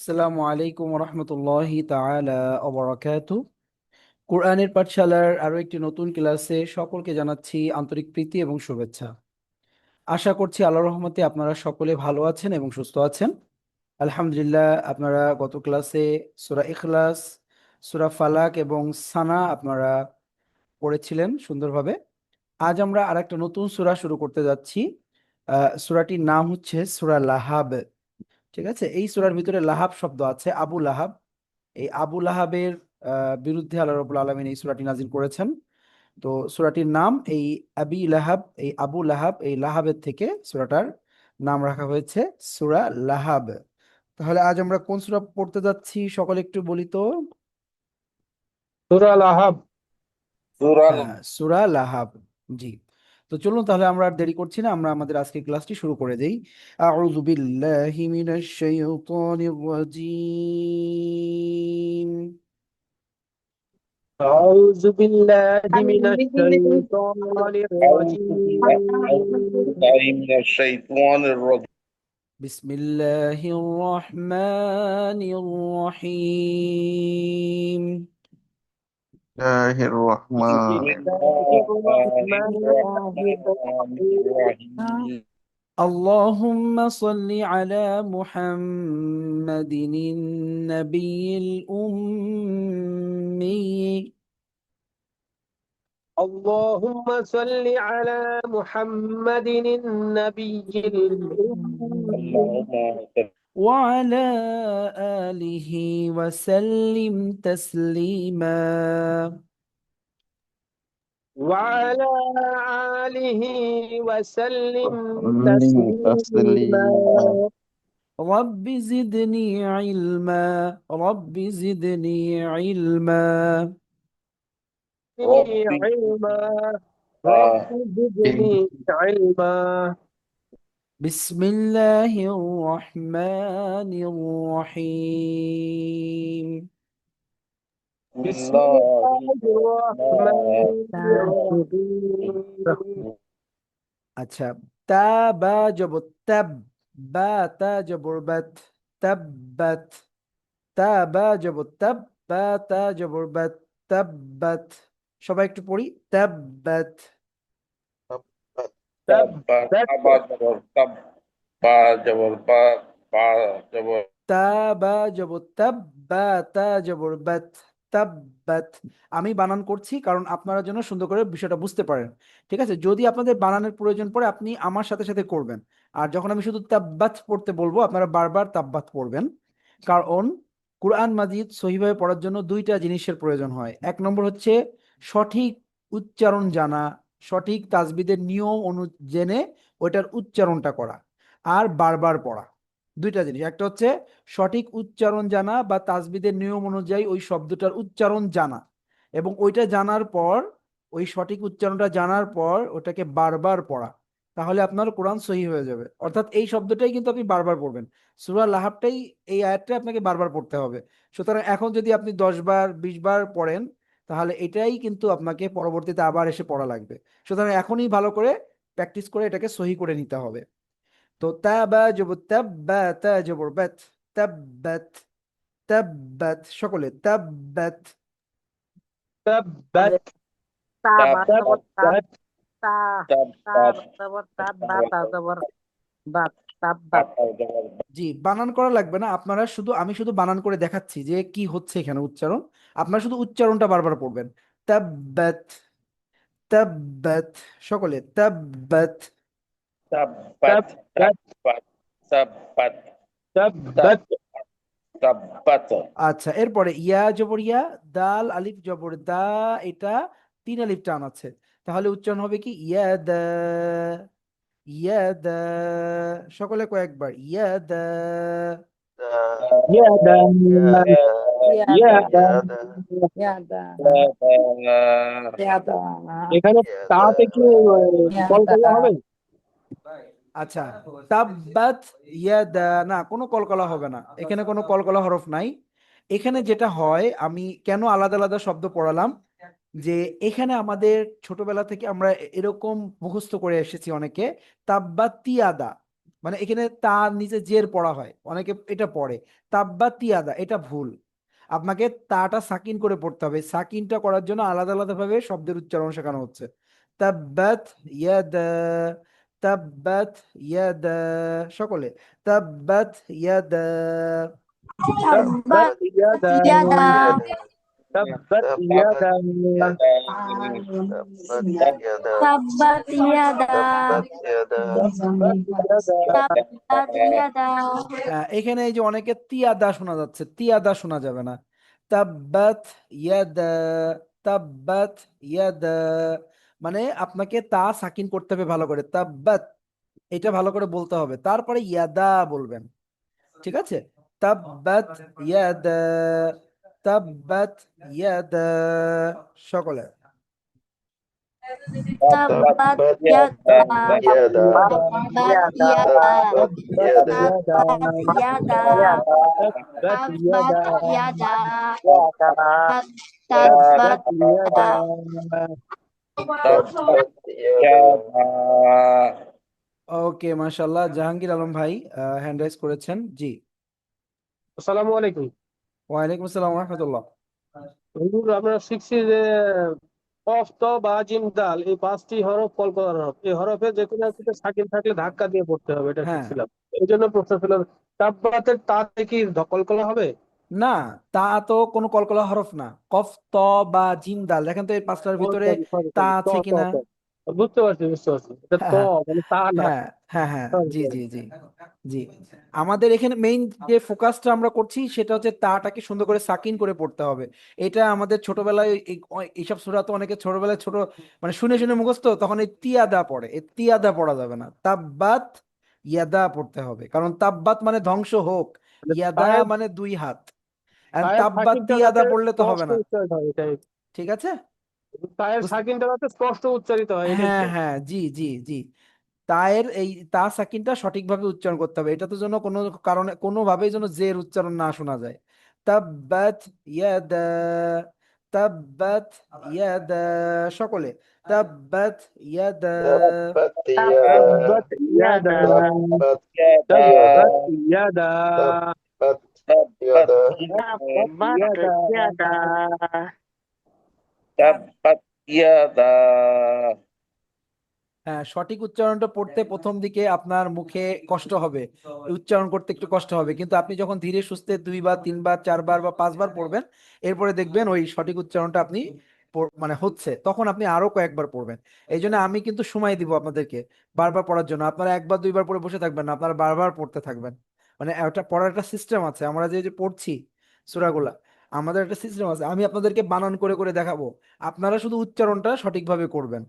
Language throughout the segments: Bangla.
আসসালামু আলাইকুম রহমতুল্লাহি তাআলা ওয়া বারাকাতু। কোরআনের পাঠশালার আরো একটি নতুন ক্লাসে সকলকে জানাচ্ছি আন্তরিক প্রীতি এবং শুভেচ্ছা। আশা করছি আল্লাহর রহমতে আপনারা সকলে ভালো আছেন এবং সুস্থ আছেন। আলহামদুলিল্লাহ, আপনারা গত ক্লাসে সূরা ইখলাস, সূরা ফালাক এবং সানা আপনারা পড়েছিলেন সুন্দরভাবে। আজ আমরা আরেকটা নতুন সূরা শুরু করতে যাচ্ছি। সূরাটির নাম হচ্ছে সূরা লাহাব। ঠিক আছে, এই সূরার ভিতরে লাহাব শব্দ আছে, আবু লাহাব। এই আবু লাহাবের বিরুদ্ধে আল্লাহ রাব্বুল আলামিন এই সূরাটি নাজিল করেছেন। তো সূরাটির নাম এই আবি লাহাব, এই আবু লাহাব, এই লাহাবের থেকে সূরাটার নাম রাখা হয়েছে সূরা লাহাব। তাহলে আজ আমরা কোন সূরা পড়তে যাচ্ছি সকলে একটু বলি তো। সূরা লাহাব। হ্যাঁ, সূরা লাহাব। জি। তো চলুন তাহলে আমরা আর দেরি করছি না, আমরা আমাদের আজকের ক্লাসটি শুরু করে দেই। আউযু বিল্লাহি মিনাশ শাইতানির রাজীম। أعوذ بالله من أعوذ الشيطان الرجيم. بالله من الشيطان الرجيم. بسم الله الرحمن الرحيم. الله بسم الرحمن الله الرحمن الرحمن الرحيم. الرحيم. اللهم صل على محمد النبي الأمي. اللهم صل على محمد النبي الأمي اللهم صل وعلى آله وسلم تسليما. وعلى آله وسلم وسلم تسليما. تسليما. رب زدني علما، رب زدني علما. ربي علما. رب زدني علما. بسم الله الرحمن الرحيم. بسم الله الله الرحمن الرحيم. আচ্ছা, তা বা জবর তাব, বা তা জবর বাত, তাব্বাত। তা বা জবর তাব, বা তা জবর বাত, তাব্বাত। সবাই একটু পড়ি, তাব্বাত। تبت تبت. أبا جبر تب با جبر با با جبر তা বা জবর তাব, বা তা জবর বাত, তাব্বাত। আমি বানান করছি কারণ আপনারা যেন সুন্দর করে বিষয়টা বুঝতে পারেন। ঠিক আছে, যদি আপনাদের বানানের প্রয়োজন পড়ে আপনি আমার সাথে সাথে করবেন। আর যখন আমি শুধু তাব্বাত পড়তে বলবো আপনারা বারবার তাব্বাত পড়বেন। কারণ কুরআন মাজিদ সহিভাবে পড়ার জন্য দুইটা জিনিসের প্রয়োজন হয়। এক নম্বর হচ্ছে সঠিক উচ্চারণ জানা, সঠিক তাজবিদের নিয়ম জেনে ওইটার উচ্চারণটা করা, আর বারবার পড়া। দুইটা জিনিস, একটা হচ্ছে সঠিক উচ্চারণ জানা বা তাজবিদের নিয়ম অনুযায়ী ওই শব্দটার উচ্চারণ জানা, এবং ওইটা জানার পর, ওই সঠিক উচ্চারণটা জানার পর ওটাকে বারবার পড়া। তাহলে আপনার কোরআন সহি হয়ে যাবে। অর্থাৎ এই শব্দটাই কিন্তু আপনি বারবার পড়বেন। সূরা লাহাবটাই, এই আয়াতটা আপনাকে বারবার পড়তে হবে। সুতরাং এখন যদি আপনি 10 বার 20 বার পড়েন, তাহলে এটাই কিন্তু আপনাকে পরবর্তীতে আবার এসে পড়া লাগবে। সুতরাং এখনই ভালো করে প্র্যাকটিস করে এটাকে সহি করে নিতে হবে। তো তাবা জবর তাব, বা তা জবর বাত, তাব্বাত। তাব্বাত, সকলে তাব্বাত। تبت. تب تبت. تب جبر জি, বানান করা লাগবে না, আপনারা শুধু, আমি শুধু বানান করে দেখাচ্ছি যে কি হচ্ছে এখানে উচ্চারণ। আপনারা শুধু উচ্চারণটা বারবার পড়বেন। তাব্বাত, তাব্বাত, সকলে তাব্বাত। تبت تبت. تبت تبت تبت. تبت আচ্ছা, এরপরে ইয়া জবর ইয়া, দাল আলিফ জবর দা, এটা 3 আলিফ টান আছে। তাহলে উচ্চারণ হবে কি ইয়াদা, ইয়াদা। সকলে কয়েকবার ইয়াদা। يدا. يدا. এখানে তাতে কি কলকলা হবে? আচ্ছা, তাব্বাত ইয়াদা, না কোনো কলকলা হবে না, এখানে কোনো কলকলা হরফ নাই। এখানে যেটা হয়, আমি কেন আলাদা আলাদা শব্দ পড়ালাম, যে এখানে আমাদের ছোটবেলা থেকে আমরা এরকম মুখস্থ করে এসেছি অনেকে, তাব্বাত তিয়াদা। মানে এখানে তার নিচে জের পড়া হয়, অনেকে এটা পড়ে। তাব্বাত ইয়াদা, এটা ভুল। আপনাকে তাটা সাকিন করে পড়তে হবে। সাকিনটা করার জন্য আলাদা আলাদা ভাবে শব্দের উচ্চারণ শেখানো হচ্ছে। তাব্বাত ইয়াদা, তাব্বাত ইয়াদা, সকলে তাব্বাত ইয়াদা। تبت تبت يدا يدا تبت يدا تبت يدا تبت يدا تبت يدا تبت يدا تبت يدا এখানে এই যে অনেকে তিয়াদা শোনা যাচ্ছে, তিয়াদা শোনা যাবে না। তাব্বাত ইয়াদা, তাব্বাত ইয়াদা, মানে আপনাকে তা সাকিন করতে হবে ভালো করে, তাব্বাত, এটা ভালো করে বলতে হবে, তারপরে ইয়াদা বলবেন। ঠিক আছে, তাব্বাত ইয়াদা, তাব্বাত ইয়াদা, সকলে। تبت تبت يدا يدا تبت يدا تبت يدا تبت يدا تبت تبت يدا يدا تبت تبت يدا تبت يدا ওকে, মাশাআল্লাহ, জাহাঙ্গীর আলম ভাই হ্যান্ড রাইজ করেছেন, জি। আসসালামু আলাইকুম। ওয়ালাইকুম আসসালাম রহমতুল্লাহ। হুজুর, আমরা শিখছি যে কফ ত বা জিম দাল এই পাঁচটি হরফ কলকলার হরফ। এই হরফে যে কোনো একটিতে সাকিন থাকলে ধাক্কা দিয়ে পড়তে হবে, এটা হ্যাঁ, শিখছিলাম। এই জন্য প্রশ্ন ছিল, তাব্বাতের তাতে কি কলকলা হবে? না, তা তো কোনো কলকলা হরফ না। কফ, ত, বা জিম, দাল, দেখেন তো এই পাঁচটার ও ভিতরে সরি সরি তা সরি, ত আছে ত কিনা। ত বুঝতে পারছি বুঝতে পারছি, এটা হ্যাঁ ত হ্যাঁ মানে তা না। হ্যাঁ হ্যাঁ হ্যাঁ, সরি জি সরি। জি জি জি। আমাদের এখানে মেইন যে ফোকাসটা আমরা করছি সেটা হচ্ছে তাটাকে সুন্দর করে সাকিন করে পড়তে হবে। এটা আমাদের ছোটবেলায় এইসব সূরা তো অনেকে ছোটবেলায় ছোট মানে শুনে শুনে মুখস্থ, তখন এই তিয়াদা পড়ে, এই তিয়াদা পড়া যাবে না, তাব্বাত ইয়াদা পড়তে হবে। কারণ তাব্বাত মানে ধ্বংস হোক, মানে ইয়াদা পায়ের মানে দুই হাত। আর পায়ের তাব্বাত সাকিনটা তিয়াদা যাতে পড়লে তো হবে স্পষ্ট না। উচ্চারিত হয় এটাই। ঠিক আছে, পায়ের সাকিনটা যাতে স্পষ্ট উচ্চারিত হয় এটাই হ্যাঁ তো। হ্যাঁ, জি জি জি। তায়ের এই তা সাকিনটা সঠিকভাবে উচ্চারণ করতে হবে, এটা তো যেন কোনো কারণে কোনোভাবেই যেন জের উচ্চারণ না শোনা যায়। তাব্বাত ইয়াদা, তাব্বাত ইয়াদা, সকলে তাব্বাত ইয়াদা। تبت يدا تبت يدا تبت يدا تبت يدا تبت يدا تبت يدا تبت يدا হ্যাঁ, সঠিক উচ্চারণটা পড়তে প্রথম দিকে আপনার মুখে কষ্ট হবে, উচ্চারণ করতে একটু কষ্ট হবে, কিন্তু আপনি যখন ধীরে সুস্থে দুইবার তিনবার চারবার বা পাঁচবার পড়বেন, এরপরে দেখবেন ওই সঠিক উচ্চারণটা আপনি মানে হচ্ছে, তখন আপনি আরো কয়েকবার পড়বেন। এই জন্য আমি কিন্তু সময় দিব আপনাদেরকে বারবার পড়ার জন্য। আপনারা একবার দুইবার পড়ে বসে থাকবেন না, আপনারা বারবার পড়তে থাকবেন। মানে একটা পড়ার একটা সিস্টেম আছে, আমরা যে যে পড়ছি সূরাগুলা, আমাদের একটা সিস্টেম আছে, আমি আপনাদেরকে বানান করে করে দেখাবো, আপনারা শুধু উচ্চারণটা সঠিকভাবে করবেন।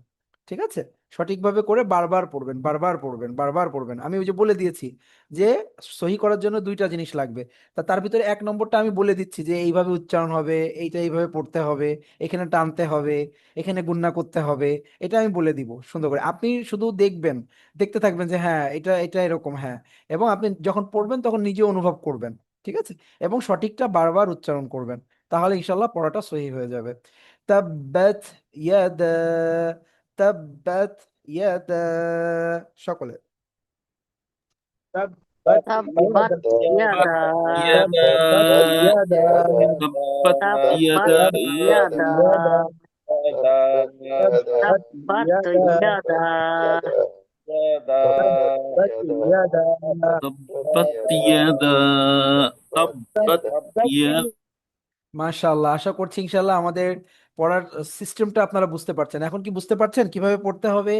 ঠিক আছে, সঠিকভাবে করে বারবার পড়বেন, বারবার পড়বেন, বারবার পড়বেন। আমি ওই যে বলে দিয়েছি যে সহি করার জন্য দুইটা জিনিস লাগবে। তার ভিতরে এক নম্বরটা আমি বলে দিচ্ছি যে এইভাবে উচ্চারণ হবে, এইটা এইভাবে পড়তে হবে, এখানে টানতে হবে, এখানে গুণনা করতে হবে, এটা আমি বলে দিব সুন্দর করে। আপনি শুধু দেখবেন, দেখতে থাকবেন যে হ্যাঁ এটা এটা এরকম, হ্যাঁ। এবং আপনি যখন পড়বেন তখন নিজে অনুভব করবেন। ঠিক আছে, এবং সঠিকটা বারবার উচ্চারণ করবেন, তাহলে ইনশাল্লাহ পড়াটা সহি হয়ে যাবে। তাব্বাত ইয়াদা, তাব্বাত ইয়াদা, সকলে। تبت تبت يدا يدا تبت يدا تبت تبت يدا يدا تبت يدا يدا تبت تبت يدا يدا تبت يدا تبت يدا تبت يدا মাশাআল্লাহ, আশা করছি ইনশাআল্লাহ আমাদের পড়ার সিস্টেমটা আপনারা বুঝতে পারছেন। এখন কি বুঝতে পারছেন কিভাবে পড়তে হবে?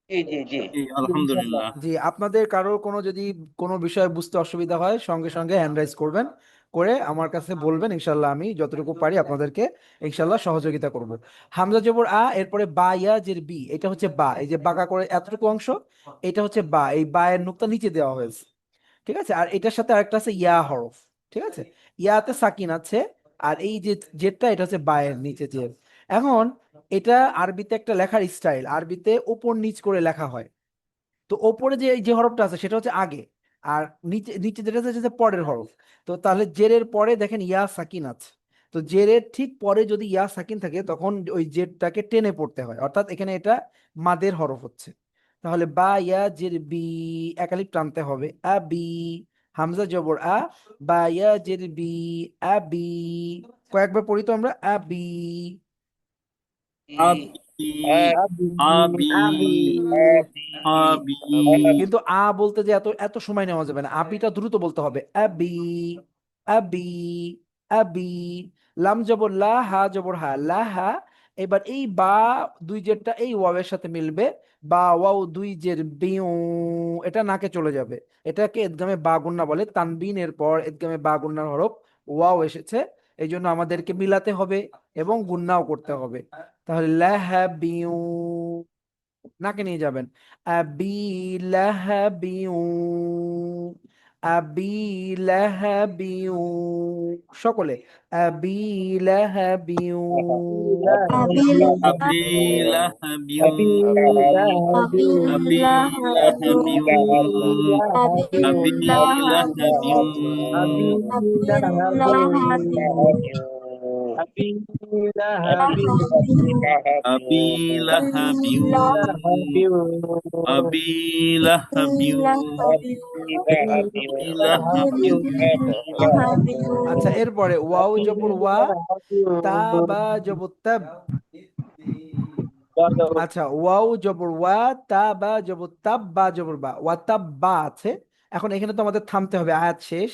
জি জি জি ইনশাআল্লাহ। আলহামদুলিল্লাহ। জি, আপনাদের কারোর কোনো যদি কোনো বিষয় বুঝতে অসুবিধা হয় সঙ্গে সঙ্গে হ্যান্ড রাইজ করবেন, করে আমার কাছে বলবেন, ইনশাল্লাহ আমি যতটুকু পারি আপনাদেরকে ইনশাল্লাহ সহযোগিতা করব। হামজা জবর আ, এরপরে বা ইয়া জের বি, এটা হচ্ছে বা, এই যে বাঁকা করে এতটুকু অংশ, এটা হচ্ছে বা, এই বা এর নুক্তা নিচে দেওয়া হয়েছে। ঠিক আছে, আর এটার সাথে আরেকটা আছে ইয়া হরফ। ঠিক আছে, ইয়াতে সাকিন আছে, আর এই যে জেরটা এটা হচ্ছে বায়ের নিচে জের। এখন এটা আরবিতে একটা লেখার স্টাইল, আরবিতে উপর নিচ করে লেখা হয়। তো ওপরে যে যে হরফটা আছে সেটা হচ্ছে আগে, আর নিচে নিচে যেটা আছে সেটা হচ্ছে পরের হরফ। তো তাহলে জেরের পরে দেখেন ইয়া সাকিন আছে, তো জেরের ঠিক পরে যদি ইয়া সাকিন থাকে তখন ওই জেরটাকে টেনে পড়তে হয়, অর্থাৎ এখানে এটা মাদের হরফ হচ্ছে। তাহলে বা ইয়া জের বি, একালিপ টানতে হবে, আবি। হামজা জবর আ, বা ইয়া জের বি, আবি। কয়েকবার পড়ি তো আমরা, আবি, আবি আবি আবি আবি আবি কিন্তু আ বলতে যে এত এত সময় নেওয়া যাবে না, আবিটা দ্রুত বলতে হবে, আবি, আবি, আবি। লাম জবর লা, হা জবর হা, লাহা। এবার এই বা দুই জেরটা এই ওয়াওয়ের সাথে মিলবে, বা ওয়াও দুই জের বিউ, এটা নাকে চলে যাবে। এটাকে ইদগামে বা গুন্না বলে, তানবিনের পর ইদগামে বা গুন্নার হরফ ওয়াও এসেছে, এই জন্য আমাদেরকে মিলাতে হবে এবং গুন্নাও করতে হবে। তাহলে লাহাবিউ, নাকে নিয়ে যাবেন, আবি লাহাবিউ, আবি লাহাবিউ। সকলে, আবি লাহাবিউ, আবি লাহাবিউ আবি Abi আবি lahabiu, লাহাবিউ abi আবি লাহাবিউ lahabiu, abi lahabiu, আবি lahabiu, আবি abi লাহাবিউ lahabiu, আবি abi লাহাবিউ lahabiu, আবি abi লাহাবিউ lahabiu, আচ্ছা এরপরে ওয়াও জবর ওয়া, তা বা জবর তাব। আচ্ছা ওয়াও জবর ওয়া, তা বা জবর তাব, বা জবর বা, ওয়া তাব বা আছে। এখন এখানে তো আমাদের থামতে হবে, আয়াত শেষ।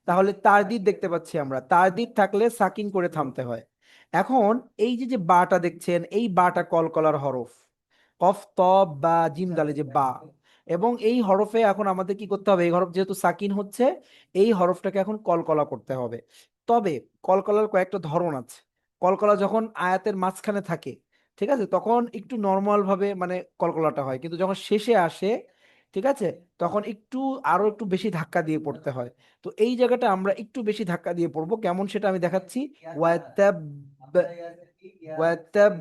তাহলে তারদিদ দেখতে পাচ্ছি আমরা, তারদিদ থাকলে সাকিন করে থামতে হয়। এখন এই যে যে বাটা দেখছেন, এই বাটা কলকলার হরফ, কফ ত বা জিম দালে যে বা, এবং এই হরফে এখন আমাদের কি করতে হবে, এই হরফ যেহেতু সাকিন হচ্ছে, এই হরফটাকে এখন কলকলা করতে হবে। তবে কলকলার কয়েকটা ধরন আছে। কলকলা যখন আয়াতের মাঝখানে থাকে, ঠিক আছে, তখন একটু নর্মাল ভাবে মানে কলকলাটা হয়, কিন্তু যখন শেষে আসে, ঠিক আছে, তখন একটু আরো একটু বেশি ধাক্কা দিয়ে পড়তে হয়। তো এই জায়গাটা আমরা একটু বেশি ধাক্কা দিয়ে পড়বো, কেমন সেটা আমি দেখাচ্ছি। ওয়াতাব, ওয়াতাব।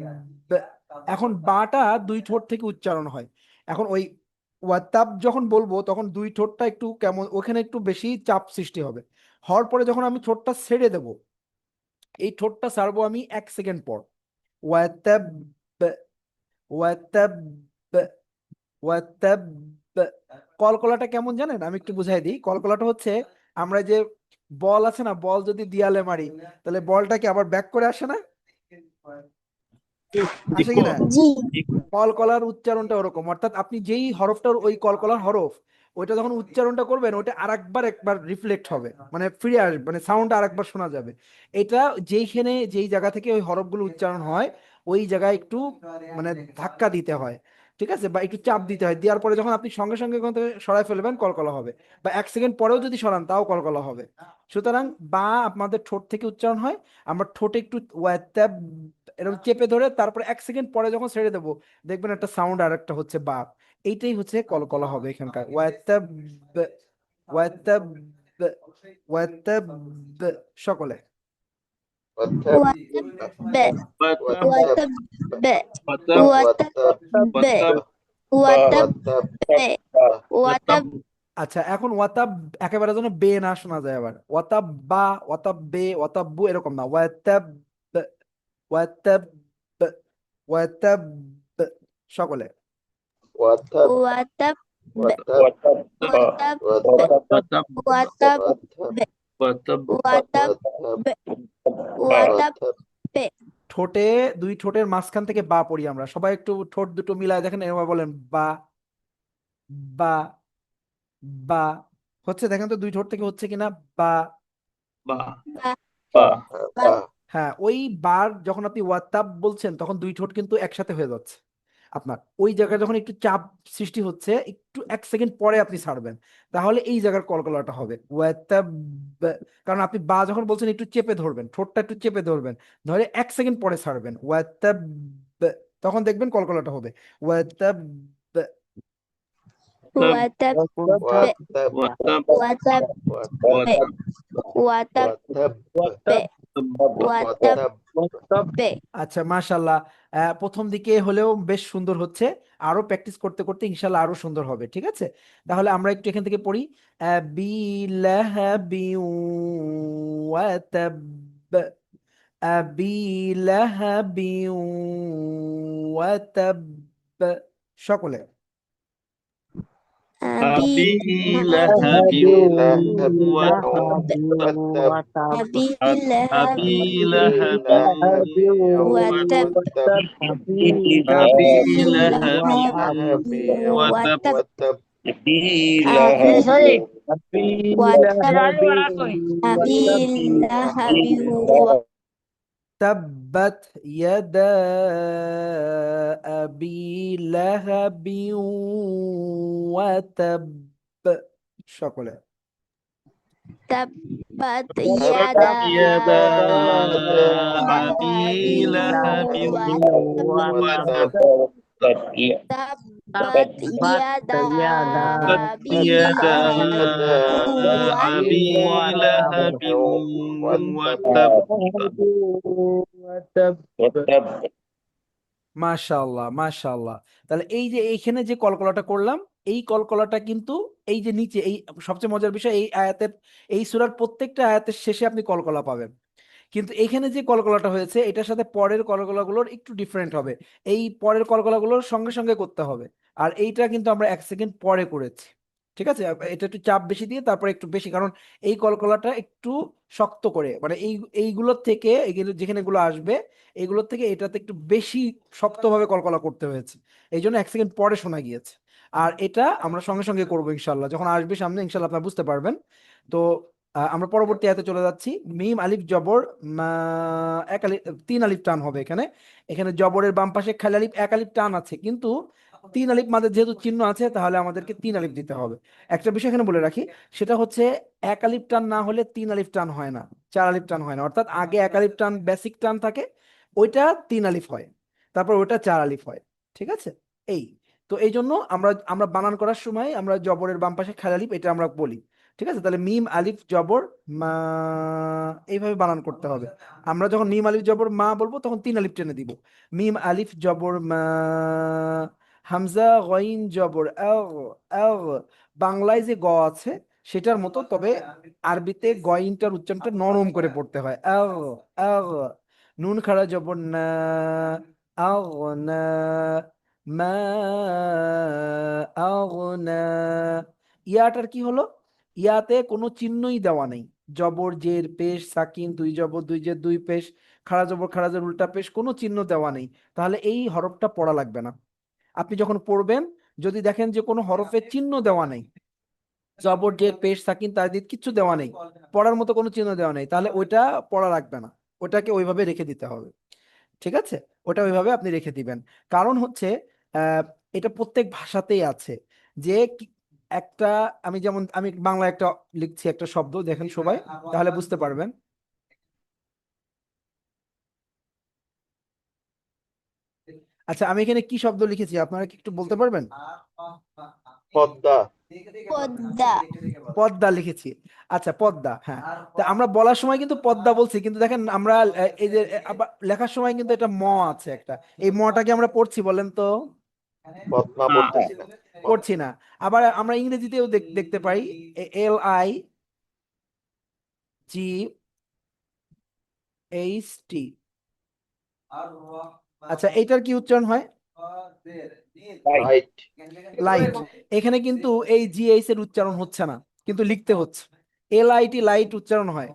এখন বাটা দুই ঠোঁট থেকে উচ্চারণ হয়। এখন ওই ওয়াতাব যখন বলবো, তখন দুই ঠোঁটটা একটু কেমন, ওখানে একটু বেশি চাপ সৃষ্টি হবে। হওয়ার পরে যখন আমি ঠোঁটটা ছেড়ে দেব, এই ঠোঁটটা ছাড়বো আমি 1 সেকেন্ড পর, ওয়াতাব, ওয়াতাব, ওয়াতাব। কলকলাটা কেমন জানেন, আমি একটু বুঝাই দিই। কলকলাটা হচ্ছে, আমরা যে বল আছে না, বল যদি দিয়ালে মারি, তাহলে বলটা কি আবার ব্যাক করে আসে না, আসে ইকো কিনা? জি, কলকলার উচ্চারণটা ওরকম, অর্থাৎ আপনি যেই হরফটার ওই কলকলার হরফ, ওইটা যখন উচ্চারণটা করবেন, ওইটা আরেকবার একবার রিফ্লেক্ট হবে, মানে ফিরে আসবে, মানে সাউন্ড আরেকবার শোনা যাবে। এটা যেইখানে যেই জায়গা থেকে ওই হরফগুলো উচ্চারণ হয়, ওই জায়গায় একটু মানে ধাক্কা দিতে হয়, ঠিক আছে, বা একটু চাপ দিতে হয়। দেওয়ার পরে যখন আপনি সঙ্গে সঙ্গে ওখান থেকে সরাই ফেলবেন, কলকলা হবে। বা 1 সেকেন্ড পরেও যদি সরান, তাও কলকলা হবে। সুতরাং বা আমাদের ঠোঁট থেকে উচ্চারণ হয়, আমরা ঠোঁটে একটু ওয়াত্যাব এরকম চেপে ধরে, তারপরে 1 সেকেন্ড পরে যখন ছেড়ে দেবো, দেখবেন একটা সাউন্ড আর একটা হচ্ছে বা। এইটাই হচ্ছে কলকলা হবে এখানকার, ওয়াত্যাব, ওয়াত্যাব, ওয়াত্যাব। সকলে, watabbe, ওয়াতাব watabbe, ওয়াতাব watabbe, ওয়াতাব watabbe, ওয়াতাব watab, আচ্ছা এখন ওয়াতাব একেবারে যেন বে না শোনা যায়, আবার ওয়াতাব বা, ওয়াতাব বে, ওয়াতাব বু, এরকম না, ওয়াতাব, ওয়াতাব, ওয়াতাব। সকলে, watabbe, watabbe, ওয়াতাব watabbe, ওয়াতাব watabbe, watabbe, ঠোঁটে, দুই ঠোঁটের মাঝখান থেকে বা পড়ি আমরা সবাই, একটু ঠোঁট দুটো মিলায় দেখেন, এবার বলেন বা, বা, বা। হচ্ছে দেখেন তো দুই ঠোঁট থেকে হচ্ছে কিনা, বা। বা ba, বা ba, হ্যাঁ, ওই বার যখন আপনি ওয়াতাব বলছেন, তখন দুই ঠোঁট কিন্তু একসাথে হয়ে যাচ্ছে আপনার। ওই জায়গায় যখন একটু চাপ সৃষ্টি হচ্ছে, একটু 1 সেকেন্ড পরে আপনি ছাড়বেন, তাহলে এই জায়গার কলকলাটা হবে ওয়াতাব। কারণ আপনি বা যখন বলছেন, একটু চেপে ধরবেন, ঠোঁটটা একটু চেপে ধরবেন, ধরে 1 সেকেন্ড পরে ছাড়বেন, ওয়াতাব, তখন দেখবেন কলকলাটা হবে ওয়াতাব। watabbe, ওয়াতাব watabbe, watabbe, watabbe. আচ্ছা মাশাল্লাহ, প্রথম দিকে হলেও বেশ সুন্দর হচ্ছে, আরো প্র্যাকটিস করতে করতে ইনশাল্লাহ আরো সুন্দর হবে, ঠিক আছে। তাহলে আমরা একটু এখান থেকে পড়ি, আবি লাহাবি ওয়াতাব, আবি লাহাবি ওয়াতাব। সকলে, أبي أبي لهب لهب لهب وتب أبي لهب أبي لهب وتب وتب أبي أبي لهب لهب وتب وتب Bila أبي وتب لهب أبي وتب لهب تبت يدا أبي لهب وتب সকলে تبت تبت يدا يدا أبي أبي لهب وتب وتب تبت يدا تبت أبي يدا لهب أبي لهب وتب মাশাআল্লাহ মাশাআল্লাহ। তাহলে এই যে এইখানে যে কলকলাটা করলাম, এই কলকলাটা কিন্তু এই যে নিচে এই সবচেয়ে মজার বিষয়, এই আয়াতের এই সূরার প্রত্যেকটা আয়াতের শেষে আপনি কলকলা পাবেন, কিন্তু এখানে যে কলকলাটা হয়েছে এটার সাথে পরের কলকলাগুলোর একটু ডিফারেন্ট হবে। এই পরের কলকলাগুলোর সঙ্গে সঙ্গে করতে হবে, আর এইটা কিন্তু আমরা 1 সেকেন্ড পরে করেছি। ঠিক আছে, এটা একটু চাপ বেশি দিয়ে তারপরে একটু বেশি, কারণ এই কলকলাটা একটু শক্ত করে, মানে এইগুলোর থেকে এগুলো যেখানে এগুলো আসবে এগুলোর থেকে এটাতে একটু বেশি শক্তভাবে কলকলা করতে হয়েছে, এই জন্য 1 সেকেন্ড পরে শোনা গিয়েছে। আর এটা আমরা সঙ্গে সঙ্গে করবো ইনশাল্লাহ, যখন আসবে সামনে ইনশাল্লাহ আপনারা বুঝতে পারবেন। তো আমরা পরবর্তী আয়াতে চলে যাচ্ছি। মিম আলিফ জবর মা, 1 আলিফ 3 আলিফ টান হবে এখানে। এখানে জবরের বাম পাশে খালি আলিফ 1 আলিফ টান আছে, কিন্তু 3 আলিফ মাদের যেহেতু চিহ্ন আছে তাহলে আমাদেরকে 3 আলিফ দিতে হবে। একটা বিষয় এখানে বলে রাখি, সেটা হচ্ছে 1 আলিফ টান না হলে 3 আলিফ টান হয় না, 4 আলিফ টান হয় না। অর্থাৎ আগে 1 আলিফ টান বেসিক টান থাকে, ওইটা 3 আলিফ হয়, তারপর ওইটা 4 আলিফ হয়। ঠিক আছে, এই তো এই জন্য আমরা আমরা বানান করার সময় আমরা জবরের বাম পাশে খালি আলিফ এটা আমরা বলি। ঠিক আছে, তাহলে মিম আলিফ জবর মা, এইভাবে বানান করতে হবে। আমরা যখন মিম আলিফ জবর মা বলবো তখন 3 আলিফ টেনে দিব। মিম আলিফ জবর মা, হামজা গইন জবর আগ, আগ, বাংলায় যে গ আছে সেটার মতো, তবে আরবিতে গইনটার উচ্চারণটা নরম করে পড়তে হয়। আগ, আগ, নুন খাড়া জবর না, আগ না, মা, আগ না। ইয়াটার কি হলো, ইয়াতে কোনো চিহ্নই দেওয়া নেই, জবর জের পেশ সাকিন, দুই জবর দুই জের দুই পেশ, খাড়া জবর খাড়া জের উল্টা পেশ, কোনো চিহ্ন দেওয়া নেই, তাহলে এই হরফটা পড়া লাগবে না। আপনি যখন পড়বেন যদি দেখেন যে কোনো হরফের চিহ্ন দেওয়া নেই, জবর জের পেশ সাকিন তারদিদ কিচ্ছু দেওয়া নেই, পড়ার মতো কোনো চিহ্ন দেওয়া নেই, তাহলে ওইটা পড়া লাগবে না, ওটাকে ওইভাবে রেখে দিতে হবে। ঠিক আছে, ওটা ওইভাবে আপনি রেখে দিবেন। কারণ হচ্ছে এটা প্রত্যেক ভাষাতেই আছে, যে একটা, আমি যেমন আমি বাংলা একটা লিখছি একটা শব্দ, দেখেন সবাই তাহলে বুঝতে পারবেন। আচ্ছা, আমি এখানে কি শব্দ লিখেছি আপনারা কি একটু বলতে পারবেন? পদ্মা পদ্মা পদ্মা লিখেছি। আচ্ছা, পদ্মা, হ্যাঁ। তা আমরা বলার সময় কিন্তু পদ্মা বলছি, কিন্তু দেখেন আমরা এই যে আবার লেখার সময় কিন্তু এটা ম আছে একটা, এই মটাকে আমরা পড়ছি বলেন তো? পদ্মা পড়তেছি না পড়ছি না। আবার আমরা ইংরেজিতেও দেখতে পাই LIGHT। আচ্ছা, এটার কি উচ্চারণ হয়? Light light. এখানে কিন্তু এই GH এর উচ্চারণ হচ্ছে না, কিন্তু লিখতে হচ্ছে। LIT লাইট উচ্চারণ হয়,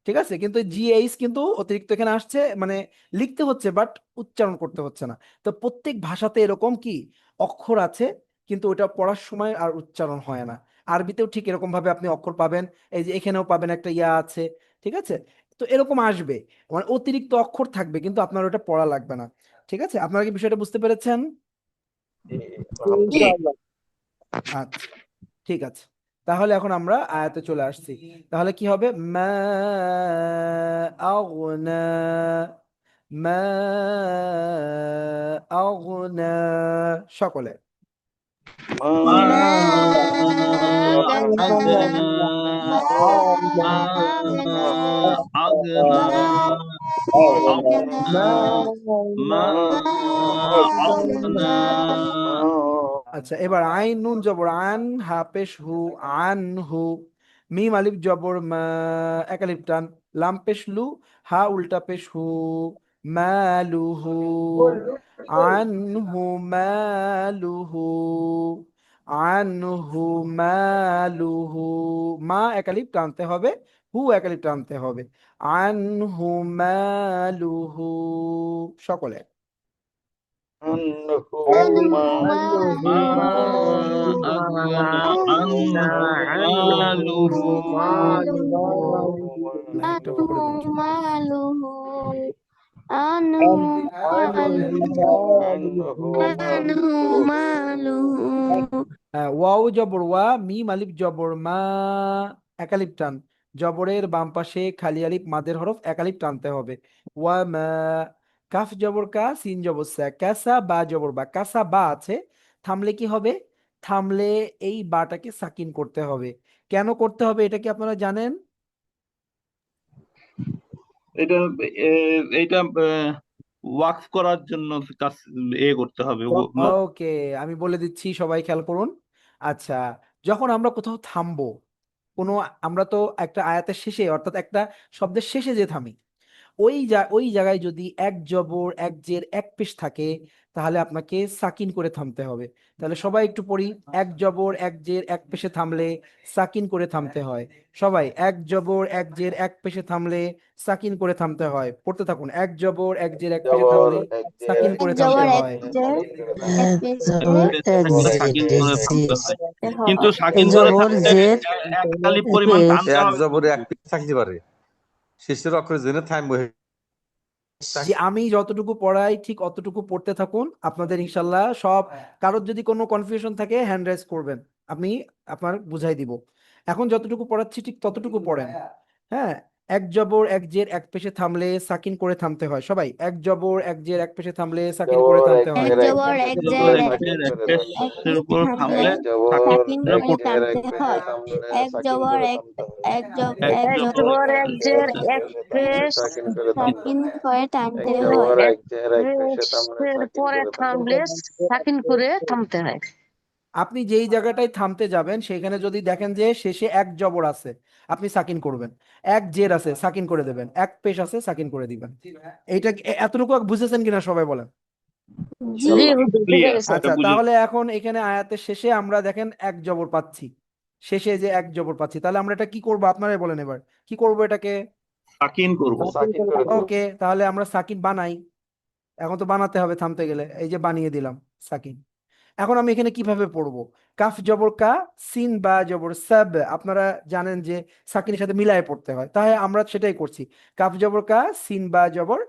ঠিক আছে, কিন্তু GH কিন্তু অতিরিক্ত এখানে আসছে, মানে লিখতে হচ্ছে বাট উচ্চারণ করতে হচ্ছে না। তো প্রত্যেক ভাষাতে এরকম কি অক্ষর আছে, কিন্তু ওটা পড়ার সময় আর উচ্চারণ হয় না। আরবিতেও ঠিক এরকম ভাবে আপনি অক্ষর পাবেন, এই যে এখানেও পাবেন একটা ইয়া আছে। ঠিক আছে, তো এরকম আসবে, মানে অতিরিক্ত অক্ষর থাকবে কিন্তু আপনার ওটা পড়া লাগবে না। ঠিক আছে, আপনারা কি বিষয়টা বুঝতে পেরেছেন? আলহামদুলিল্লাহ ইনশাআল্লাহ। আচ্ছা, ঠিক আছে, তাহলে এখন আমরা আয়াতে চলে আসছি। তাহলে কি হবে, মা আগনা, মা আগনা, সকলে মা মা আগনা মা মা আগনা আগনা মা আগনা মা আগনা আচ্ছা, এবার আইন নুন জবর আন, হা পেশ হু, আন হু, মিম আলিফ জবর মা, 1 আলিফ টান, লাম পেশ লু, হা উল্টা পেশ হু, মালুহু, আনহু মালুহু, আনহু মালুহু, মা একালিপ টানতে হবে, হু একালিপ টানতে হবে। আনহু মালুহু, সকলে। أنه أنه ما ماله أغنى عنه ماله লাইটটা অফ করে দেন। أنه ماله أنه أنه ماله হ্যাঁ, ওয়াও জবর ওয়া, মিম আলিফ জবর মা, একালিপ টান। জবরের বাম পাশে খালি আলিফ মাদের হরফ একালিপ টানতে হবে। ওয়া মা, কাফ জবর কা, সিন জবর সা, কাসা বা জবর বা, কাসা বা আছে, থামলে কি হবে? থামলে এই বাটাকে সাকিন করতে হবে। কেন করতে হবে এটা কি আপনারা জানেন? এটা এইটা ওয়াকফ করার জন্য কাজ করতে হবে ওকে, আমি বলে দিচ্ছি, সবাই খেয়াল করুন। আচ্ছা, যখন আমরা কোথাও থামবো, কোনো, আমরা তো একটা আয়াতের শেষে অর্থাৎ একটা শব্দের শেষে যে থামি, ওই জায়গায় যদি এক জবর এক জের এক পেশ থাকে, তাহলে আপনাকে সাকিন করে থামতে হবে। তাহলে সবাই একটু পড়ি, এক জবর এক জের এক পেশে থামলে সাকিন করে থামতে হয়। সবাই, এক জবর এক জের এক পেশে থামলে সাকিন করে থামতে হয়। পড়তে থাকুন, এক জবর এক জের এক পেশে থামলে সাকিন করে এক থামতে জবর এক হয়। জের এক পেশে সাকিন করে থামতে হয়। কিন্তু হয়। সাকিন করে থাকতে এক আলিফ পরিমাণ টানতে এক হবে। জবরে এক পিস থাকতে পারে, শেষের অক্ষরের জন্য থামবে। যে আমি যতটুকু পড়াই ঠিক অতটুকু পড়তে থাকুন, আপনাদের ইনশাল্লাহ সব, কারোর যদি কোনো কনফিউশন থাকে হ্যান্ড রাইজ করবেন, আমি আপনার বুঝাই দিব। এখন যতটুকু পড়াচ্ছি ঠিক ততটুকু পড়েন। হ্যাঁ, এক জবর এক জের এক পেশে থামলে সাকিন করে থামতে হয়। সবাই, এক জবর এক জের এক পেশে থামলে সাকিন করে থামতে হয়। এক জবর এক জবর জের এক এক জের এক এক পেশের পেশে উপর থামলে থামলে সাকিন সাকিন করে করে পড়তে হবে। টানতে হয়। এক জবর এক এক জব এক এক জবর জবর এক এক জের জের এক এক পেশ সাকিন করে টানতে এক হয়। পেশের পরে থামলে সাকিন করে থামতে হয়। আপনি যেই জায়গাটায় থামতে যাবেন সেখানে যদি দেখেন যে শেষে এক জবর আছে, আপনি সাকিন করবেন। এক জের আছে, সাকিন করে দেবেন। এক পেশ আছে, সাকিন করে দিবেন। এইটা এতটুকু বুঝেছেন কিনা সবাই বলেন। জি জি হুজুর, বুঝে ক্লিয়ার, গেছে। আচ্ছা, তাহলে এখন এখানে আয়াতের শেষে আমরা দেখেন এক জবর পাচ্ছি, শেষে যে এক জবর পাচ্ছি, তাহলে আমরা এটা কি করব আপনারাই বলেন এবার, কি করব এটাকে? সাকিন করব। ওকে, তাহলে আমরা সাকিন বানাই। এখন তো বানাতে হবে থামতে গেলে, এই যে বানিয়ে দিলাম সাকিন। এখন আমি এখানে কিভাবে পড়বো? কাফ জবর কা, সিন বা জবর সাব, আপনারা জানেন যে সাকিনের সাথে মিলায়ে পড়তে হয়, তাই আমরা সেটাই করছি। কাফ জবর কা, সিন বা জবর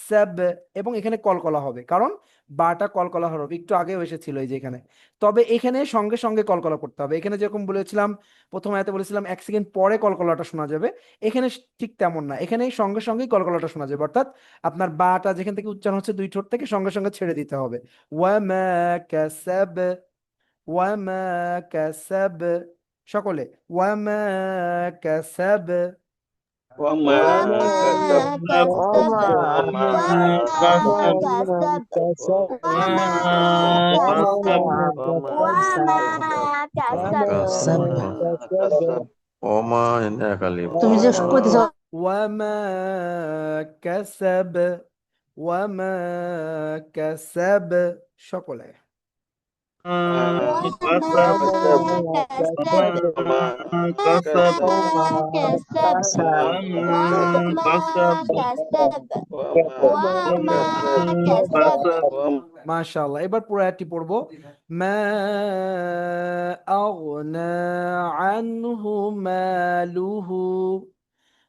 সাব, এবং এখানে কলকলা হবে, কারণ বাটা কলকলা হরফ, একটু আগেও এসেছিল এই যে এখানে। তবে এখানে সঙ্গে সঙ্গে কলকলা করতে হবে। এখানে যেরকম বলেছিলাম, প্রথম আয়াতে বলেছিলাম 1 সেকেন্ড পরে কলকলাটা শোনা যাবে, এখানে ঠিক তেমন না, এখানে সঙ্গে সঙ্গেই কলকলাটা শোনা যাবে, অর্থাৎ আপনার বাটা যেখান থেকে উচ্চারণ হচ্ছে দুই ঠোঁট থেকে, সঙ্গে সঙ্গে ছেড়ে দিতে হবে। ওয়ামা কাসাব, ওয়ামা কাসাব, সকলে ওয়ামা কাসাব। وما وما كسب كسب وما وما كسب كسب وما وما كسب كسب ওমা একালিপ। তুমি যে কইতেছ ওয়ামা কাসাব, ওয়ামা কাসাব, সকলে। كسب وما كسب وما كسب وما كسب وما وما كسب كسب وما كسب মাশাআল্লাহ, এবার পুরো আয়াতটি পড়বো। মা আগনা আনহু মালুহু,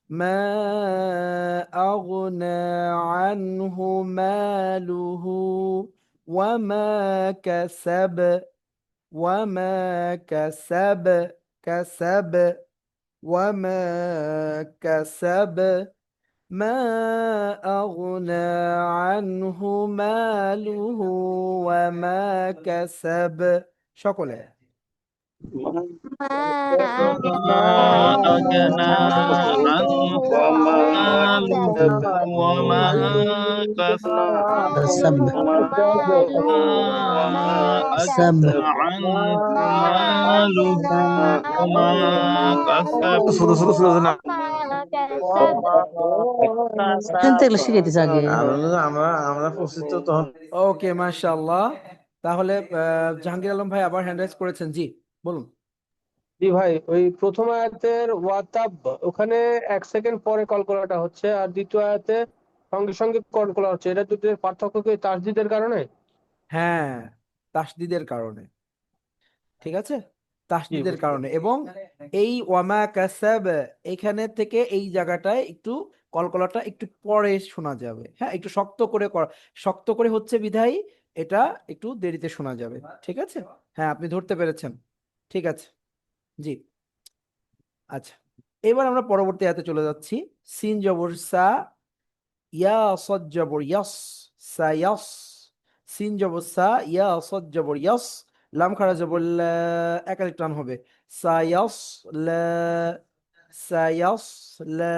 মা আগনা আনহু মালুহু ওয়ামা কাসাব, ওয়ামা কাসাব, কাসাব ওয়ামা কাসাব, ما أغنى عنه ماله وما كسب، সকলে। ما وما أغنى عنه ماله وما كسب وما أغنى عنه ماله وما كسب শুরু শুরু শুরু না। চিন্তা এগুলো শিখাইতেছে আগে। আমরা আমরা প্রস্তুত তখন। ওকে, মাশাআল্লাহ। তাহলে জাহাঙ্গীর আলম ভাই আবার হ্যান্ড রাইজ করেছেন, জি বলুন। জি ভাই, ওই প্রথম আয়াতের ওয়াতাব ওখানে 1 সেকেন্ড পরে কলকলাটা হচ্ছে, আর দ্বিতীয় আয়াতে সঙ্গে সঙ্গে কলকলা হচ্ছে। এটা দুটোর পার্থক্য কি তাসদিদের কারণে? হ্যাঁ, তাসদিদের কারণে, ঠিক আছে, জি, তাসদিদের বুঝতে কারণে। পারছি। এবং এই ওয়ামা কাসাব এখানে থেকে এই জায়গাটায় একটু কলকলাটা একটু পরে শোনা যাবে, হ্যাঁ, একটু শক্ত করে হচ্ছে বিধায় এটা একটু দেরিতে শোনা যাবে, ঠিক আছে। হ্যাঁ, আপনি ধরতে পেরেছেন, ঠিক আছে, জি। আচ্ছা, এবার আমরা পরবর্তী আয়াতে চলে যাচ্ছি। সিন জবর সা, ইয়া সদ জবর ইয়াস, সায়াস। সিন জবর সা, ইয়া সদ জবর ইয়াস, লাম খারা জবর লা, একালিক টান হবে। সায়াস লা, সায়াস লা।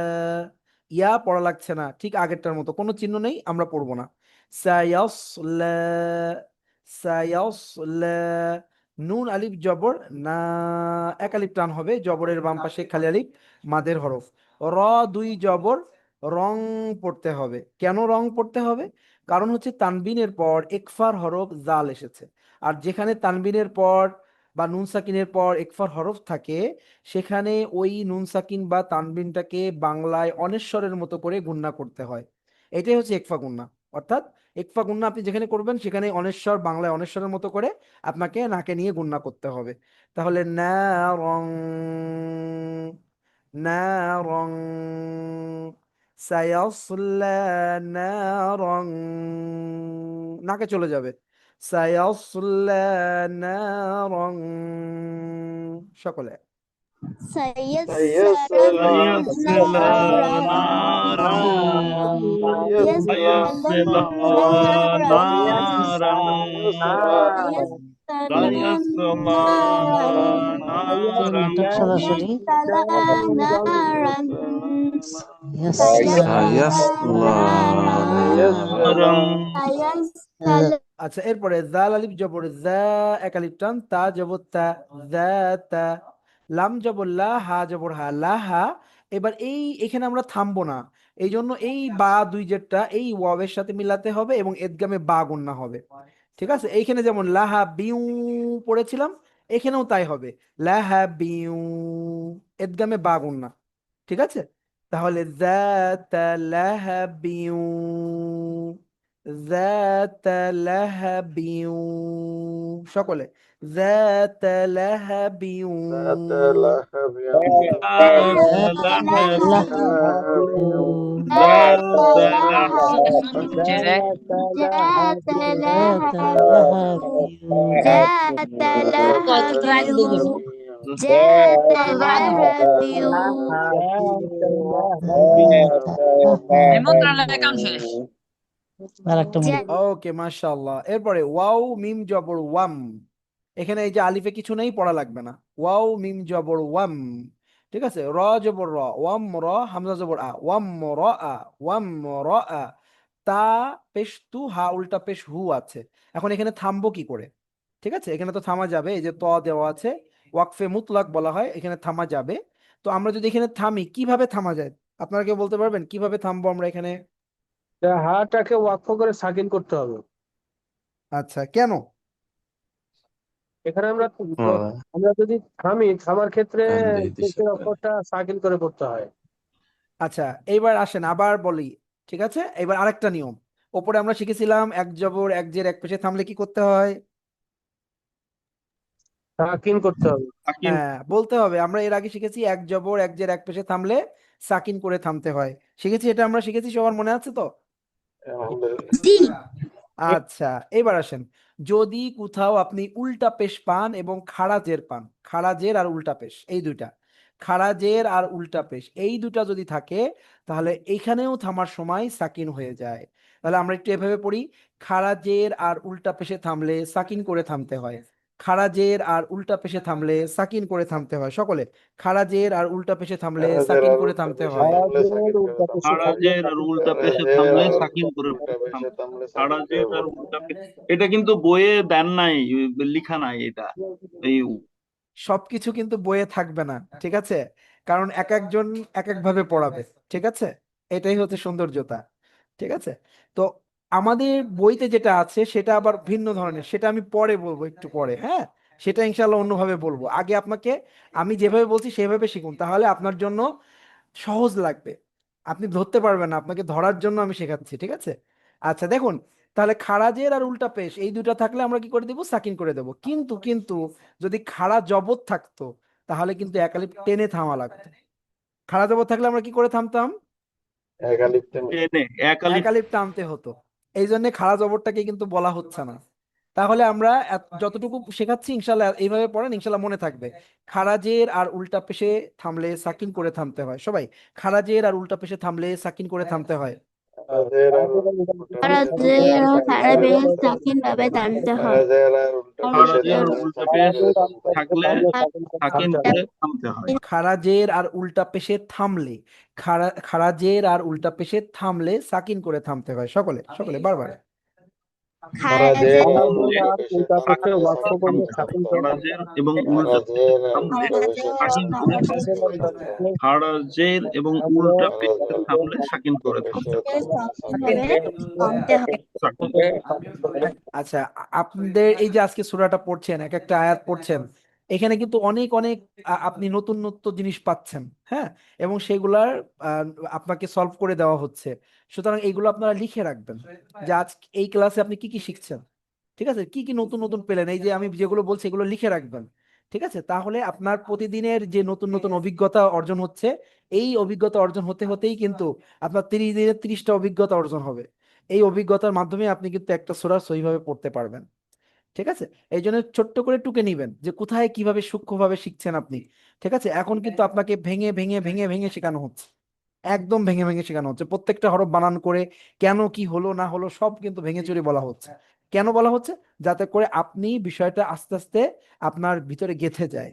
ইয়া পড়া লাগছে না, ঠিক আগেরটার মতো কোনো চিহ্ন নেই, আমরা পড়বো না। সায়াস লা, সায়াস লা। নুন আলিফ জবর না, একালিপ টান হবে, জবরের বাম পাশে খালি আলিফ, মাদের হরফ। র দুই জবর, রং পড়তে হবে। কেন রং পড়তে হবে? কারণ হচ্ছে তানবিনের পর ইকফার হরফ জাল এসেছে, আর যেখানে তানবিনের পর বা নুন সাকিনের পর ইকফার হরফ থাকে, সেখানে ওই নুন সাকিন বা তানবিনটাকে বাংলায় অনেশ্বরের মতো করে গুণনা করতে হয়। এটাই হচ্ছে ইকফা গুণনা। অর্থাৎ ইকফা গুণনা আপনি যেখানে করবেন সেখানে অনেশ্বর, বাংলায় অনেশ্বরের মতো করে আপনাকে নাকে নিয়ে গুণনা করতে হবে। তাহলে না রং, না রং, সায়াসলা নারং, নাকে চলে যাবে। সায়াসলা নারং, সকলে। سيصلى سيصلى نارا نارا يصلى سيصلى نارا نارا يصلى سيصلى نارا সরাসরি يصلى نارا সায়াসলা نارا يصلى আচ্ছা, এরপরে জাল আলিফ জবর যা, এক আলিফ টান, তা জবর তা, যা তা। লাম জবর লা, হা জবর হা, লাহা। এবার এখানে আমরা থামবো না, এই জন্য এই বা দুই জেরটা এই ওয়াবের সাথে মিলাতে হবে এবং এদগামে বা গুণনা হবে, ঠিক আছে। এইখানে যেমন লাহা বিউ পড়েছিলাম, এখানেও তাই হবে, লাহা বিউ, এদগামে বা গুণনা, ঠিক আছে। তাহলে যাতা লাহাবিউ, যাতা লাহাবিউ, সকলে। যাতা লাহাবিউ, ذات ذات لهب ذات ذات لهب ذات لهب ওকে, মাশাআল্লাহ। এরপরে ওয়াও মিম জবর ওয়াম, এখানে এই যে আলিফে কিছু নেই, পড়া লাগবে না। ওয়াও মিম জবর ওয়াম, ঠিক আছে। র জবর র, ওয়াম র, হামজা জবর আ, ওয়াম র আ, ওয়াম র আ। তা পেশ তু, হা উল্টা পেশ হু আছে। এখন এখানে থামবো কি করে? ঠিক আছে, এখানে তো থামা যাবে, এই যে ত দেওয়া আছে, ওয়াকফে মুতলাক বলা হয়, এখানে থামা যাবে। তো আমরা যদি এখানে থামি, কিভাবে থামা যায়? আপনারা কেউ বলতে পারবেন কিভাবে থামবো আমরা এখানে? হাটাকে ওয়াকফ করে সাকিন করতে হবে। আচ্ছা, কেন? এখানে আমরা যদি থামার ক্ষেত্রে শেষের অক্ষরটা সাকিন করে পড়তে হয়। আচ্ছা, এইবার আসেন আবার বলি, ঠিক আছে। এবার আরেকটা নিয়ম, ওপরে আমরা শিখেছিলাম এক জবর এক জের এক পেশে থামলে কি করতে হয়? সাকিন করতে হবে। হ্যাঁ, বলতে হবে। আমরা এর আগে শিখেছি এক জবর এক জের এক পেশে থামলে সাকিন করে থামতে হয়, শিখেছি, এটা আমরা শিখেছি, সবার মনে আছে তো? আচ্ছা, এবার আসেন, যদি কোথাও আপনি উল্টা পেশ পান এবং খাড়া জের পান, খাড়া জের আর উল্টা পেশ, এই দুইটা, খাড়া জের আর উল্টা পেশ এই দুটা যদি থাকে, তাহলে এইখানেও থামার সময় সাকিন হয়ে যায়। তাহলে আমরা একটু এভাবে পড়ি, খাড়া জের আর উল্টা পেশে থামলে সাকিন করে থামতে হয়, খাড়া জের আর উল্টা পেশে থামলে সাকিন করে থামতে হয়, সকলে। খাড়া জের আর উল্টা পেশে থামলে সাকিন করে থামতে হয়। হারাজের আর উল্টা পেশে থামলে সাকিন করে হারাজের আর উল্টা এটা কিন্তু বইয়ে দেন নাই, লিখা নাই এটা। এই সবকিছু কিন্তু বইয়ে থাকবে না, ঠিক আছে, কারণ এক একজন এক এক ভাবে পড়াবে, ঠিক আছে, এটাই হচ্ছে সৌন্দর্যতা, ঠিক আছে। তো আমাদের বইতে যেটা আছে সেটা আবার ভিন্ন ধরনের, সেটা আমি পরে বলবো, একটু পরে, হ্যাঁ। সেটা ইনশাল্লাহ অন্যভাবে বলবো। আগে আপনাকে আমি যেভাবে বলছি সেভাবে শিখুন, তাহলে আপনার জন্য সহজ লাগবে। আপনি ধরতে পারবেন না, আপনাকে ধরার জন্য আমি শেখাচ্ছি, ঠিক আছে? আচ্ছা দেখুন, তাহলে খারাজের আর উল্টা পেশ এই দুইটা থাকলে আমরা কি করে দেবো, সাকিন করে দেবো। কিন্তু যদি খাড়া জবর থাকতো তাহলে কিন্তু একালিপ টেনে থামা লাগতো। খাড়া জবর থাকলে আমরা কি করে থামতাম, টেনে এক আলিফ। একালিপ টানতে হতো। এই জন্য খাড়া জবরটাকে কিন্তু বলা হচ্ছে না। তাহলে আমরা যতটুকু শেখাচ্ছি ইনশাল্লাহ এইভাবে পড়েন, ইনশাল্লাহ মনে থাকবে। খারাজের আর উল্টা পেশে থামলে সাকিন করে থামতে হয়। সবাই, খারাজের আর উল্টা পেশে থামলে সাকিন করে থামতে হয়। খারাজের খারা বেশ সাকিন ভাবে টানতে হয়। খারাজের খারাজের উল্টা পেশ থাকলে সাকিন করে থামতে হয়। খারাজের আর উল্টা পেশে থামলে, খারাজের আর উল্টা পেশে থামলে সাকিন করে থামতে হয়। সকলে সকলে বারবার। খারাজের থামলে উল্টা পেশে সাকিন ওয়াক্ফ করে করলে থামতে হয়। সাকিন করে থামতে খারাজের হয়। এবং উল্টা পেশে থামলে সাকিন করে থামতে খারাজের হয়। উল্টা পেশে খারাজের এবং উল্টা পেশে থামলে সাকিন করে থামতে হয়। থামতে হয়। সাকিন। আচ্ছা, আপনাদের এই যে আজকে সূরাটা পড়ছেন, এক একটা আয়াত পড়ছেন, এখানে কিন্তু অনেক অনেক আপনি নতুন নতুন জিনিস পাচ্ছেন, হ্যাঁ। এবং সেগুলার আহ, আপনাকে সলভ করে দেওয়া হচ্ছে। সুতরাং এইগুলো আপনারা লিখে রাখবেন যে আজ এই ক্লাসে আপনি কি কি শিখছেন, ঠিক আছে? কি কি নতুন নতুন পেলেন, এই যে আমি যেগুলো বলছি এগুলো লিখে রাখবেন, ঠিক আছে? তাহলে আপনার প্রতিদিনের যে নতুন নতুন অভিজ্ঞতা অর্জন হচ্ছে, এই অভিজ্ঞতা অর্জন হতে হতেই কিন্তু আপনার 30 দিনে 30টা অভিজ্ঞতা অর্জন হবে। এই অভিজ্ঞতার মাধ্যমে আপনি কিন্তু একটা সূরা সহিভাবে পড়তে পারবেন, ঠিক আছে? এই জন্য ছোট্ট করে টুকে নিবেন যে কোথায় কিভাবে সূক্ষ্মভাবে শিখছেন আপনি, ঠিক আছে? এখন কিন্তু আপনাকে ভেঙে ভেঙে ভেঙে ভেঙে শেখানো হচ্ছে, একদম ভেঙে ভেঙে শেখানো হচ্ছে। প্রত্যেকটা হরফ বানান করে কেন কি হলো না হলো সব কিন্তু ভেঙে চুরে বলা হচ্ছে। কেন বলা হচ্ছে? যাতে করে আপনি বিষয়টা আস্তে আস্তে আপনার ভিতরে গেঁথে যায়,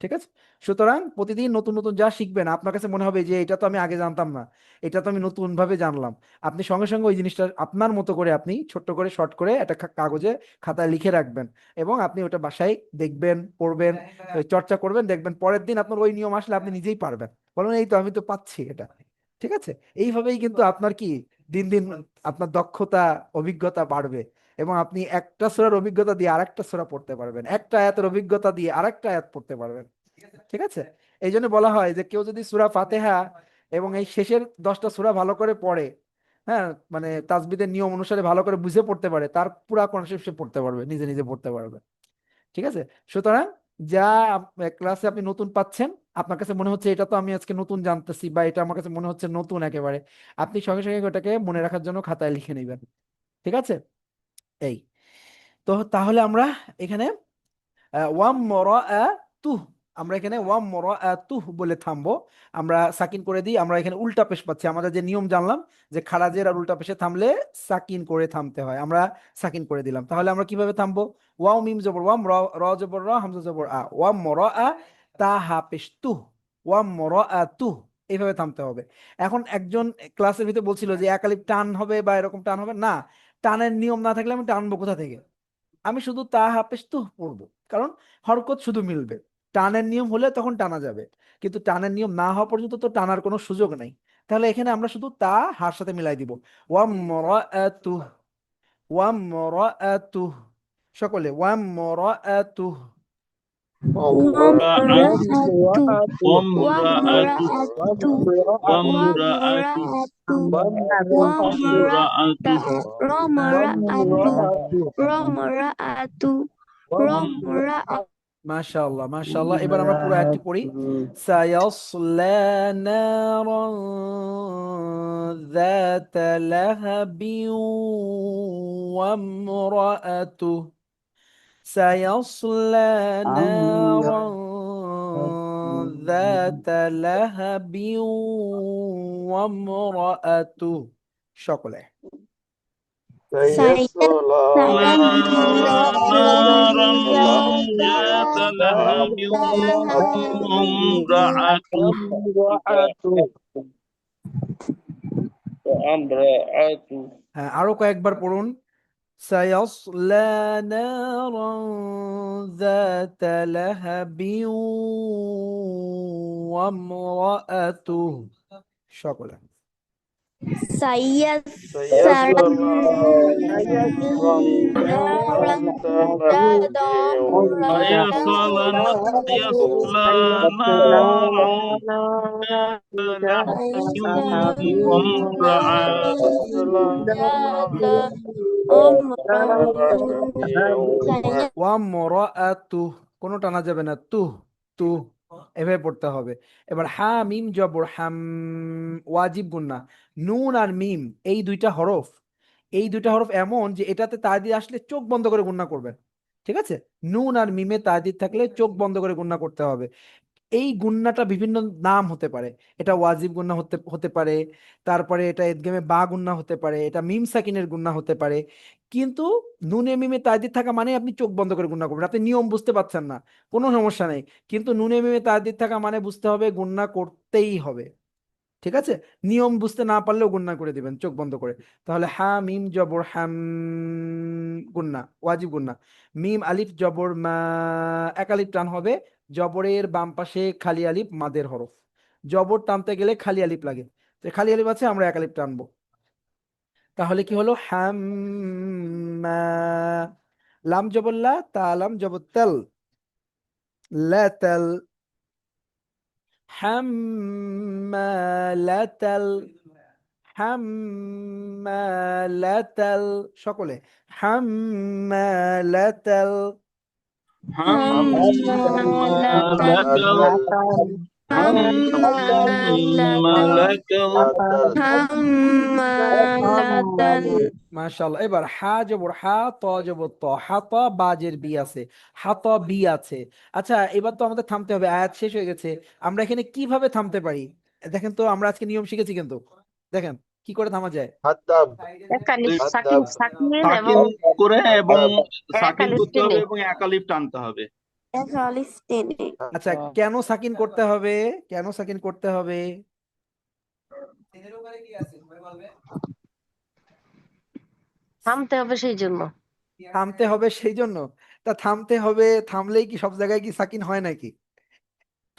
ঠিক আছে? সুতরাং প্রতিদিন নতুন নতুন যা শিখবেন আপনার কাছে মনে হবে যে এটা তো আমি আগে জানতাম না, এটা তো আমি নতুন ভাবে জানলাম। আপনি সঙ্গে সঙ্গে ওই জিনিসটা আপনার মতো করে আপনি ছোট্ট করে শর্ট করে একটা কাগজে খাতায় লিখে রাখবেন, এবং আপনি ওটা বাসায় দেখবেন, পড়বেন, চর্চা করবেন, দেখবেন পরের দিন আপনার ওই নিয়ম আসলে আপনি নিজেই পারবেন। বলুন এই তো আমি তো পাচ্ছি এটা, ঠিক আছে? এইভাবেই কিন্তু আপনার কি দিন দিন আপনার দক্ষতা, অভিজ্ঞতা বাড়বে, এবং আপনি একটা সূরার অভিজ্ঞতা দিয়ে আরেকটা সূরা পড়তে পারবেন, একটা আয়াতের অভিজ্ঞতা দিয়ে আরেকটা আয়াত পড়তে পারবেন, ঠিক আছে? এই জন্য বলা হয় যে কেউ যদি সূরা ফাতিহা এবং এই শেষের 10টা সূরা ভালো করে পড়ে, হ্যাঁ, মানে তাজবিদের নিয়ম অনুসারে ভালো করে বুঝে পড়তে পারে, তার পুরা কনসেপ্ট সে পড়তে পারবে, নিজে নিজে পড়তে পারবে, ঠিক আছে? সুতরাং যা ক্লাসে আপনি নতুন পাচ্ছেন, আপনার কাছে মনে হচ্ছে এটা তো আমি আজকে নতুন জানতেছি, বা এটা আমার কাছে মনে হচ্ছে নতুন একেবারে, আপনি সঙ্গে সঙ্গে ওটাকে মনে রাখার জন্য খাতায় লিখে নেবেন, ঠিক আছে? এই তো তাহলে আমরা এখানে ওয়াম তুহ, আমরা এখানে ওয়াম তুহ বলে থামবো। আমরা সাকিন করে দিই, আমরা এখানে উল্টা পেশ পাচ্ছি। আমাদের যে নিয়ম জানলাম যে খারাজের আর উল্টা পেশে থামলে সাকিন করে থামতে হয়, আমরা সাকিন করে দিলাম। তাহলে আমরা কিভাবে থামবো? ওয়াও মিম জবর ওয়াম, র র জবর র, হামজা জবর আ, ওয়াম তা হা পেশ তুহ, ওয়াম তুহ, এইভাবে থামতে হবে। এখন একজন ক্লাসের ভিতরে বলছিল যে একালিপ টান হবে বা এরকম টান হবে না। টানের নিয়ম না থাকলে আমি টানবো কোথা থেকে? আমি শুধু তা হাফেজ তুহ পড়বো, কারণ হরকত শুধু মিলবে। টানের নিয়ম হলে তখন টানা যাবে, কিন্তু টানের নিয়ম না হওয়া পর্যন্ত তো টানার কোনো সুযোগ নেই। তাহলে এখানে আমরা শুধু তা হার সাথে মিলাই দিব। ওয়ামরাআতুহ, ওয়ামরাআতুহ, সকলে ওয়ামরাআতুহ। ওয়ামরাআতু ওয়ামরাআতু, ওয়ামরাআতু ওয়ামরাআতু, ওয়ামরাআতু ওয়ামরাআতু, রমরাআতু রমরাআতু রমরাআতু মাশাআল্লাহ মাশাআল্লাহ। এবার আমরা পুরো আয়াতটি পড়ি। সায়াসলা নারান যাতা লাহাবিন ওয়ামরাআতুহ, سيصلى نارا ذات لهب وامرأته، সকলে সায়াসলা নারান নারান ذات لهب وامرأته وامرأته হ্যাঁ, আরো কয়েকবার পড়ুন। سيصلى نارا ذات لهب وامرأته، সকলে Sayasalam سيصلى سيصلى نارا ذات لهب وامرأة ওয়ামরাআতু, কোনো টানা যাবে না, তু এভাবে পড়তে হবে। এবার হা মিম জবর হাম, ওয়াজিব গুন্না। নুন আর মিম এই দুইটা হরফ এমন যে এটাতে তাজদিদ আসলে চোখ বন্ধ করে গুন্না করবেন। ঠিক আছে, নুন আর মিমে তাজদিদ থাকলে চোখ বন্ধ করে গুন্না করতে হবে। এই গুন্নাটা বিভিন্ন নাম হতে পারে। এটা ওয়াজিব গুন্না হতে হতে পারে, তারপরে এটা ইদগামে বা গুন্না হতে পারে, এটা মিম সাকিনের গুন্না হতে পারে। কিন্তু নুনে মিমে তাজদিদ থাকা মানে আপনি চোখ বন্ধ করে গুন্না করবেন। আপনি নিয়ম বুঝতে পারছেন না, কোনো সমস্যা নেই, কিন্তু নুনে মিমে তাজদিদ থাকা মানে বুঝতে হবে গুন্না করতেই হবে। ঠিক আছে, নিয়ম বুঝতে না পারলেও গুন্না করে দিবেন চোখ বন্ধ করে। তাহলে হা মিম জবর হাম, গুন্না, ওয়াজিব গুন্না। মিম আলিফ জবর মা, এক আলিফ টান হবে, জবরের বাম পাশে খালি আলিফ মাদের হরফ। জবর টানতে গেলে খালি আলিফ লাগে, তো খালি আলিফ আছে, আমরা এক আলিফ টানবো। তাহলে কি হলো, হাম মা, লাম জবর লা, তা লাম জবর তেল, লা তেল, হাম্মালাতাল, হাম্মালাতাল, সকলে হাম্মালাতাল, حمالة মাশাআল্লাহ। এবার হা জবর হা, ত জবর ত, হাত বাজের বি আছে, হাত বি আছে। আচ্ছা, এবার তো আমাদের থামতে হবে, আয়াত শেষ হয়ে গেছে। আমরা এখানে কিভাবে থামতে পারি? দেখেন তো, আমরা আজকে নিয়ম শিখেছি কিন্তু, দেখেন কি করে থামা যায়। একালিফ সাকিন সাকিন এবং সাকিন করে এবং সাকিন একালিফ করতে হবে টেনে এবং একালিফ টানতে হবে। আচ্ছা, কেন সাকিন করতে হবে, কেন সাকিন করতে হবে? থামতে হবে সেই জন্য। থামতে হবে সেই জন্য? তা থামতে হবে, থামলেই কি সব জায়গায় কি সাকিন হয় নাকি?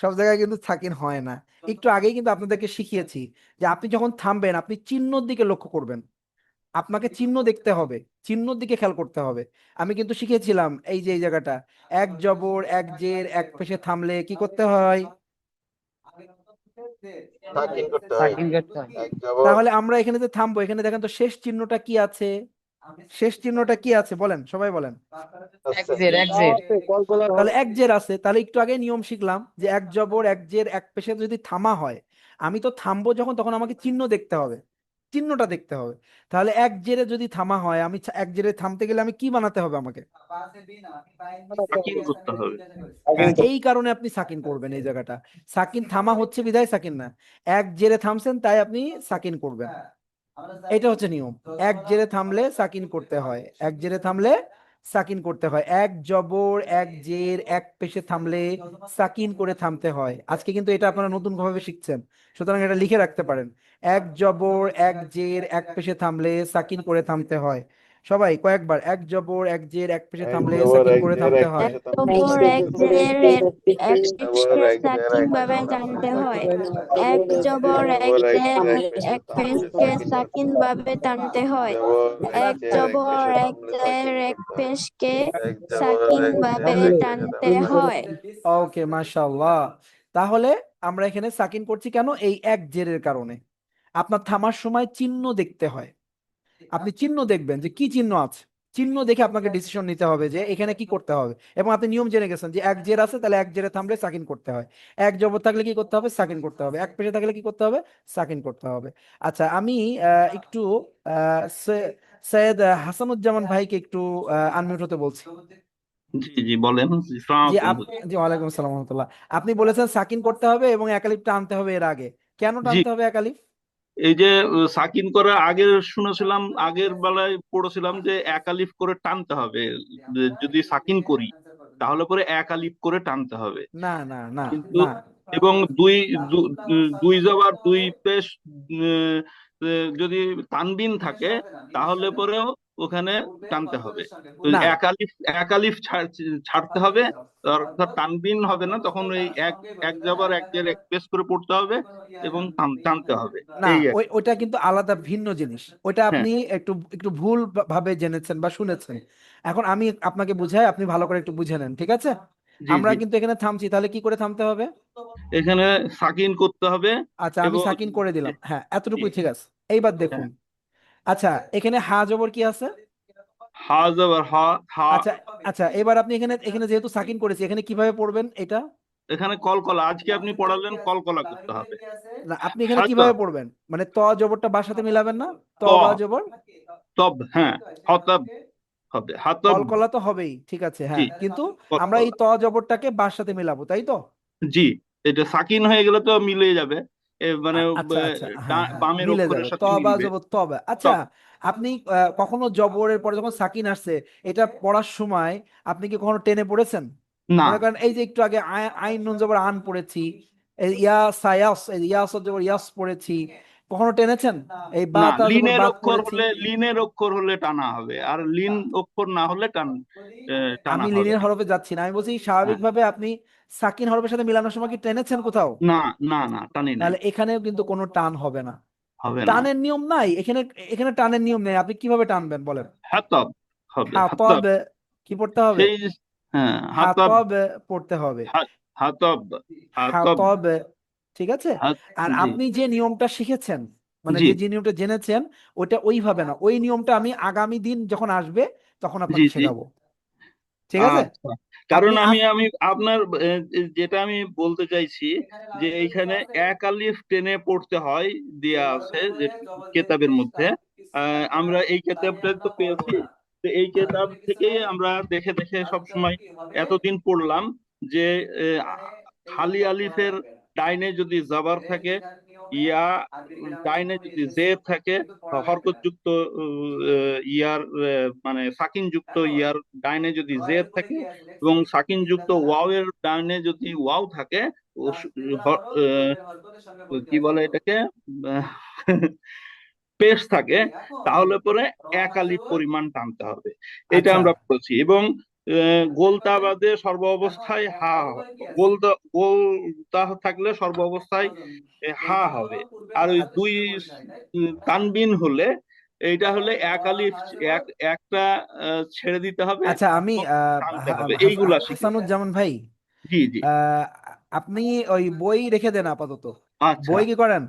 সব জায়গায় কিন্তু সাকিন হয় না। একটু আগেই কিন্তু আপনাদেরকে শিখিয়েছি যে আপনি যখন থামবেন আপনি চিহ্নর দিকে লক্ষ্য করবেন, আপনাকে চিহ্ন দেখতে হবে, চিহ্নর দিকে খেয়াল করতে হবে। আমি কিন্তু শিখিয়েছিলাম এই যে এই জায়গাটা, এক জবর এক জের এক পেশে থামলে কি করতে হয়। তাহলে আমরা এখানে যে থামবো, এখানে দেখেন তো শেষ চিহ্নটা কি আছে, শেষ চিহ্নটা কি আছে বলেন, সবাই বলেন। তাহলে এক জের আছে, তাহলে একটু আগে নিয়ম শিখলাম যে এক জবর এক জের এক পেশে যদি থামা হয়, আমি তো থামবো যখন, তখন আমাকে চিহ্ন দেখতে হবে, চিহ্নটা দেখতে হবে। তাহলে এক জেরে যদি থামা হয়, আমি এক জেরে থামতে গেলে আমি কি বানাতে হবে আমাকে? সাকিন করতে হবে। হ্যাঁ, এই কারণে আপনি সাকিন করবেন এই জায়গাটা। সাকিন থামা হচ্ছে বিধায় সাকিন না, এক জেরে থামছেন তাই আপনি সাকিন করবেন। এটা হচ্ছে নিয়ম, এক জেরে থামলে সাকিন করতে হয়, এক জেরে থামলে সাকিন করতে হয়, এক জবর এক জের এক পেশে থামলে সাকিন করে থামতে হয়। আজকে কিন্তু এটা আপনারা নতুন ভাবে শিখছেন, সুতরাং এটা লিখে রাখতে পারেন। এক জবর এক জের এক পেশে থামলে সাকিন করে থামতে হয়। সবাই কয়েকবার, এক জবর এক জের এক পেশে থামলে সাকিন করে থামতে হয়। এক জের এক পেশকে সাকিন ভাবে টানতে হয়। এক জবর এক জের এক পেশকে সাকিন ভাবে টানতে হয়। এক জবর এক জের এক পেশকে সাকিন ভাবে টানতে হয়। ওকে, মাশাআল্লাহ। তাহলে আমরা এখানে সাকিন করছি কেন? এই এক জেরের কারণে। আপনার থামার সময় চিহ্ন দেখতে হয়, আপনি চিহ্ন দেখবেন যে কি চিহ্ন আছে, চিহ্ন দেখে আপনাকে ডিসিশন নিতে হবে যে এখানে কি করতে হবে। এবং আপনি নিয়ম জেনে গেছেন যে এক জের আছে, তাহলে এক জেরে থামলে সাকিন করতে হয়, এক জবর থাকলে কি করতে হবে, সাকিন করতে হবে, এক পেশে থাকলে কি করতে হবে, সাকিন করতে হবে। আচ্ছা, আমি একটু সৈয়দ হাসানুজ্জামান ভাইকে একটু আনমিউট হতে বলছি। জি জি বলেন। ইসলাম জি জি, ওয়ালাইকুম আসসালাম ওয়া রাহমাতুল্লাহ। আপনি বলেছেন সাকিন করতে হবে এবং একালিফ টানতে হবে এর আগে, কেন জি, টানতে হবে একালিফ? এই যে সাকিন করে আগে শুনেছিলাম, আগের বেলায় পড়েছিলাম যে এক আলিফ করে টানতে হবে। যদি সাকিন করি তাহলে পরে এক আলিফ করে টানতে হবে। না না না কিন্তু না, এবং দুই জবর দুই পেশ, যদি তানবিন থাকে তাহলে পরেও ওখানে টানতে হবে। তো না একালিফ ছাড়তে হবে, অর্থাৎ তানবিন হবে না, তখন ওই এক এক জবর এক জের এক পেশ করে পড়তে হবে এবং টানতে হবে। না এই আর কি। ওইটা কিন্তু আলাদা ভিন্ন জিনিস। ওইটা হ্যাঁ, আপনি একটু একটু ভুল ভাবে জেনেছেন বা শুনেছেন। এখন আমি আপনাকে বুঝাই, আপনি ভালো করে একটু বুঝে নেন, ঠিক আছে? জি আমরা জি। কিন্তু এখানে থামছি, তাহলে কি করে থামতে হবে? এখানে সাকিন করতে হবে আচ্ছা আমি এবং সাকিন করে দিলাম, হ্যাঁ জি, এতটুকুই ঠিক আছে। এইবার হ্যাঁ, দেখুন, আচ্ছা এখানে হা জবর কি আছে? হা জবর হা, হা। আচ্ছা আচ্ছা, এবার আপনি এখানে এখানে যেহেতু সাকিন করেছি, এখানে কিভাবে পড়বেন এটা? এখানে কলকলা, আজকে আপনি পড়ালেন কলকলা করতে হবে। না আপনি এখানে হয়তো কিভাবে পড়বেন, মানে ত জবরটা বার সাথে মিলাবেন না? ত ত, বা জবর তব, হ্যাঁ, হতব হবে, হাতব। কলকলা তো হবেই, ঠিক আছে, জি, হ্যাঁ কিন্তু আমরা এই কলকলা। ত জবরটাকে বার সাথে মিলাবো, তাই তো? জি, এটা সাকিন হয়ে গেলে তো মিলে যাবে, মানে আচ্ছা আচ্ছা, হ্যাঁ হ্যাঁ বামের মিলে অক্ষরের যাবে, সাথে তবা মিলবে। জবর তবে। আচ্ছা তব। আপনি কখনো জবরের পরে যখন সাকিন আসছে, এটা পড়ার সময় আপনি কি কখনো টেনে পড়েছেন? না মনে করেন এই যে একটু আগে আইন নুন জবর আন পড়েছি, এই ইয়া সায়াস, এই ইয়াস জবর ইয়াস পড়েছি, কখনো টেনেছেন? এই না, বাতা জবর বাত পড়েছি। লিনের অক্ষর হলে টানা হবে, আর লিন অক্ষর না হলে টানা আমি হবে লিনের না। হরফে যাচ্ছি না, আমি বলছি হ্যাঁ, স্বাভাবিকভাবে আপনি সাকিন হরফের সাথে মিলানোর সময় কি টেনেছেন কোথাও? না না না, টানি নাই, তাহলে এখানেও কিন্তু কোনো টান হবে না। হবে না। টানের নিয়ম নাই এখানে, এখানে টানের নিয়ম নেই, আপনি কিভাবে টানবেন বলেন? হাতব হবে, হাতব। হাতব, কি পড়তে হবে? সেই, হ্যাঁ, হাতব, হাতব পড়তে হবে, হাতব, হাতব। হাতব, ঠিক আছে? হাত আর জি আপনি যে নিয়মটা শিখেছেন, মানে জি যে নিয়মটা জেনেছেন, ওটা ওইভাবে না, ওই নিয়মটা আমি আগামী দিন যখন আসবে তখন জি আপনাকে জি। শেখাবো, ঠিক আছে? আচ্ছা, কারণ আপনি আমি আমি আপনার যেটা আমি বলতে চাইছি যে এইখানে এক আলিফ টেনে পড়তে হয়, দেয়া আছে যে কেতাবের মধ্যে। আমরা এই কেতাবটা তো পেয়েছি, তো এই কেতাব থেকেই আমরা দেখে দেখে সব সময় এতদিন পড়লাম যে খালি আলিফের ডাইনে যদি জবর থাকে, ইয়া ডাইনে যদি জের থাকে, হরকতযুক্ত ইয়ার মানে সাকিন যুক্ত ইয়ার ডাইনে যদি জের থাকে, এবং সাকিন যুক্ত ওয়াও এর ডাইনে যদি ওয়াও থাকে, ও কি বলে এটাকে, আহ, পেশ থাকে, তাহলে পরে এক আলিফ পরিমাণ টানতে হবে। এটা আচ্ছা আমরা বলছি। এবং গোলতা বাদে সর্ব অবস্থায় হা গোলতা থাকলে সর্ব অবস্থায় হা হবে। আর ওই দুই তানবিন হলে, এইটা হলে এক আলিফ, এক একটা ছেড়ে দিতে হবে আচ্ছা, আমি এবং টানতে হবে, এইগুলা শিখেছি। হাসানুজ্জামান ভাই, জি জি। আহ, আপনি ওই বই রেখে দেন আপাতত, আচ্ছা বই কি করেন,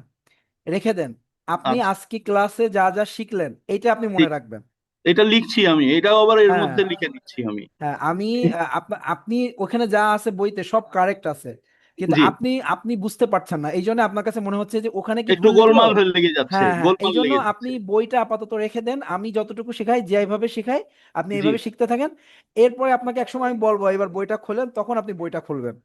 রেখে দেন। আপনি আচ্ছা, আজকে ক্লাসে যা যা শিখলেন এটা আপনি মনে ঠিক, রাখবেন। এটা লিখছি আমি, এটাও আবার এর হ্যাঁ মধ্যে লিখে নিচ্ছি আমি। হ্যাঁ, আমি আপনি ওখানে যা আছে বইতে সব কারেক্ট আছে, কিন্তু জি, আপনি আপনি বুঝতে পারছেন না, এই জন্য আপনার কাছে মনে হচ্ছে যে ওখানে কি একটু ভুল লিখলো। গোলমাল হয়ে লেগে যাচ্ছে, হ্যাঁ হ্যাঁ, এই গোলমাল জন্য লেগে আপনি যাচ্ছে। বইটা আপাতত রেখে দেন, আমি যতটুকু শেখাই যেভাবে শেখাই আপনি জি, এইভাবে শিখতে থাকেন। এরপরে আপনাকে একসময় আমি বলবো এবার বইটা খোলেন, তখন আপনি বইটা খুলবেন,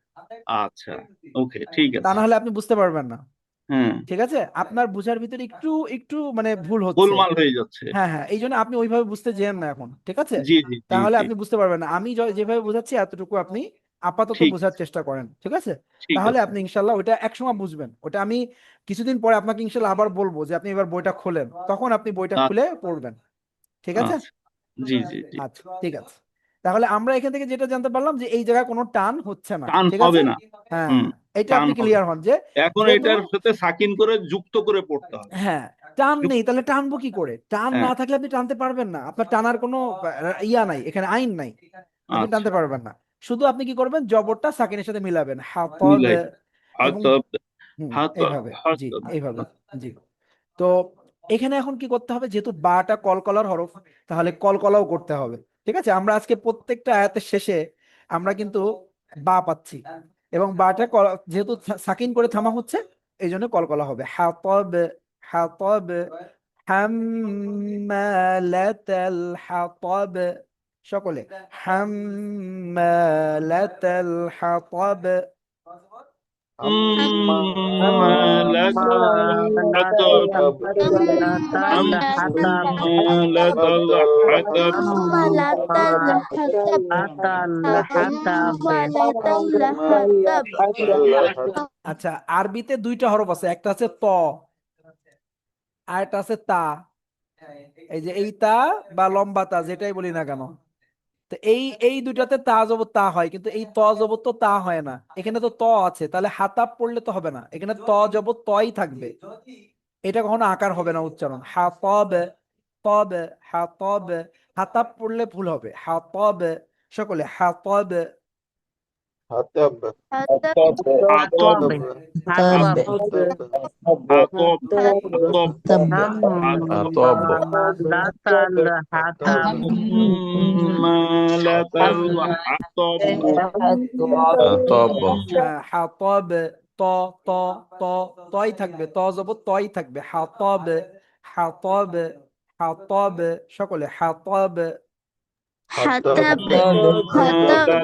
আচ্ছা, ওকে, ঠিক তা আছে। না হলে আপনি বুঝতে পারবেন না। হ্যাঁ, ঠিক আছে, আপনার বুঝার ভিতরে একটু একটু মানে ভুল হচ্ছে। গোলমাল হয়ে যাচ্ছে। হ্যাঁ হ্যাঁ, এই জন্য আপনি ওইভাবে বুঝতে যেন না এখন, ঠিক আছে? জি জি জি তাহলে জি। আপনি বুঝতে পারবেন না, আমি যেভাবে বোঝাচ্ছি এতটুকু আপনি আপাতত ঠিক বোঝার চেষ্টা করেন, ঠিক আছে? ঠিক তাহলে আছে। আপনি ইনশাল্লাহ ওইটা একসময় বুঝবেন। ওটা আমি কিছুদিন পরে আপনাকে ইনশাল্লাহ আবার বলবো যে আপনি এবার বইটা খোলেন, তখন আপনি বইটা খুলে আচ্ছা পড়বেন, ঠিক আছে? আচ্ছা। জি জি জি। আচ্ছা ঠিক আছে, তাহলে আমরা এখান থেকে যেটা জানতে পারলাম যে এই জায়গায় কোনো টান হচ্ছে না, টান ঠিক আছে? হবে না। হ্যাঁ হুম, হ্যাঁ, এটা টান আপনি হবে ক্লিয়ার না। হন যে এখন যেহেতু এটার সাথে সাকিন করে যুক্ত করে পড়তে হবে। হ্যাঁ টান নেই, যুক্ত, তাহলে টানবো কি করে? টান না হ্যাঁ। থাকলে আপনি টানতে পারবেন না, আপনার টানার কোনো ইয়া নাই, এখানে আইন নাই, আপনি আচ্ছা, টানতে পারবেন না। শুধু আপনি কি করবেন, জবরটা সাকিনের সাথে মিলাবেন, হাতব, মিলাই এবং হাতব, হাতব, এইভাবে, জি হাতব। এইভাবে, জি। তো এখানে এখন কি করতে হবে, যেহেতু বাটা কলকলার হরফ, তাহলে কলকলাও করতে হবে, ঠিক আছে? আমরা আজকে প্রত্যেকটা আয়াতের শেষে আমরা কিন্তু বা পাচ্ছি, এবং বাটা যেহেতু সাকিন করে থামা হচ্ছে, এই জন্য কলকলা হবে। হাতব, হাতব, হাম্মালাতাল হাতব, সকলে হাম্মালাতাল হাতব। লাতাল হাতব, লাতাল হাতব। আচ্ছা, আরবিতে দুইটা হরফ আছে, একটা আছে ত আর একটা আছে তা, এই যে এই তা বা লম্বা তা যেটাই বলি না কেন, তো এই দুইটাতে তা জবর তা হয়, কিন্তু এই ত জবর তো তা হয় না, এখানে তো ত আছে, তাহলে হাতাব পড়লে তো হবে না, এখানে ত জবর তই থাকবে, এটা কখনো আকার হবে না উচ্চারণ। হাতব, তব, হাতব, হাতাব পড়লে ভুল হবে, হাতব, সকলে হাতব। হাতাব আতব আতব আতব আতব হাতাব আতব লাতাল হাতাব হাম্মালাতাল হাতব তব হাতব, ত, ত, ত, তই থাকবে, ত জবর তই থাকবে, হাতব, হাতব, হাতব, সকলে হাতব। হাতাব হাতাব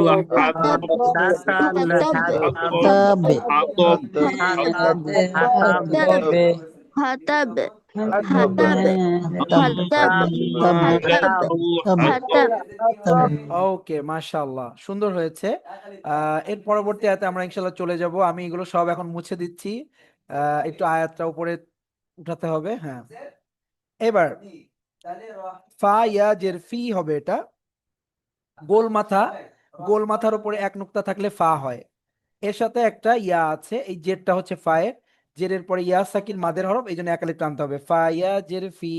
লাতাল হাতব লাতাল হাতাব আতব আতব হাতাব হাতাব হাতাব, হাতাব হাতাব, হাতাব, হাতাব, হাম্মালাতাল হাতব হাতাব। ওকে, মাশাআল্লাহ, সুন্দর হয়েছে। এর পরবর্তী আয়াতে আমরা ইনশাল্লাহ চলে যাব, আমি এগুলো সব এখন মুছে দিচ্ছি, একটু আয়াতটা উপরে উঠাতে হবে, হ্যাঁ। এবার ফা ইয়া জের ফি হবে, এটা গোল মাথা, গোল মাথার উপরে এক নুক্তা থাকলে ফা হয়, এর সাথে একটা ইয়া আছে, এই জেরটা হচ্ছে ফায়ের, জেরের পরে ইয়া সাকিন মাদের হরফ, এই জন্য একালিফ টানতে হবে, ফা ইয়া জের ফি।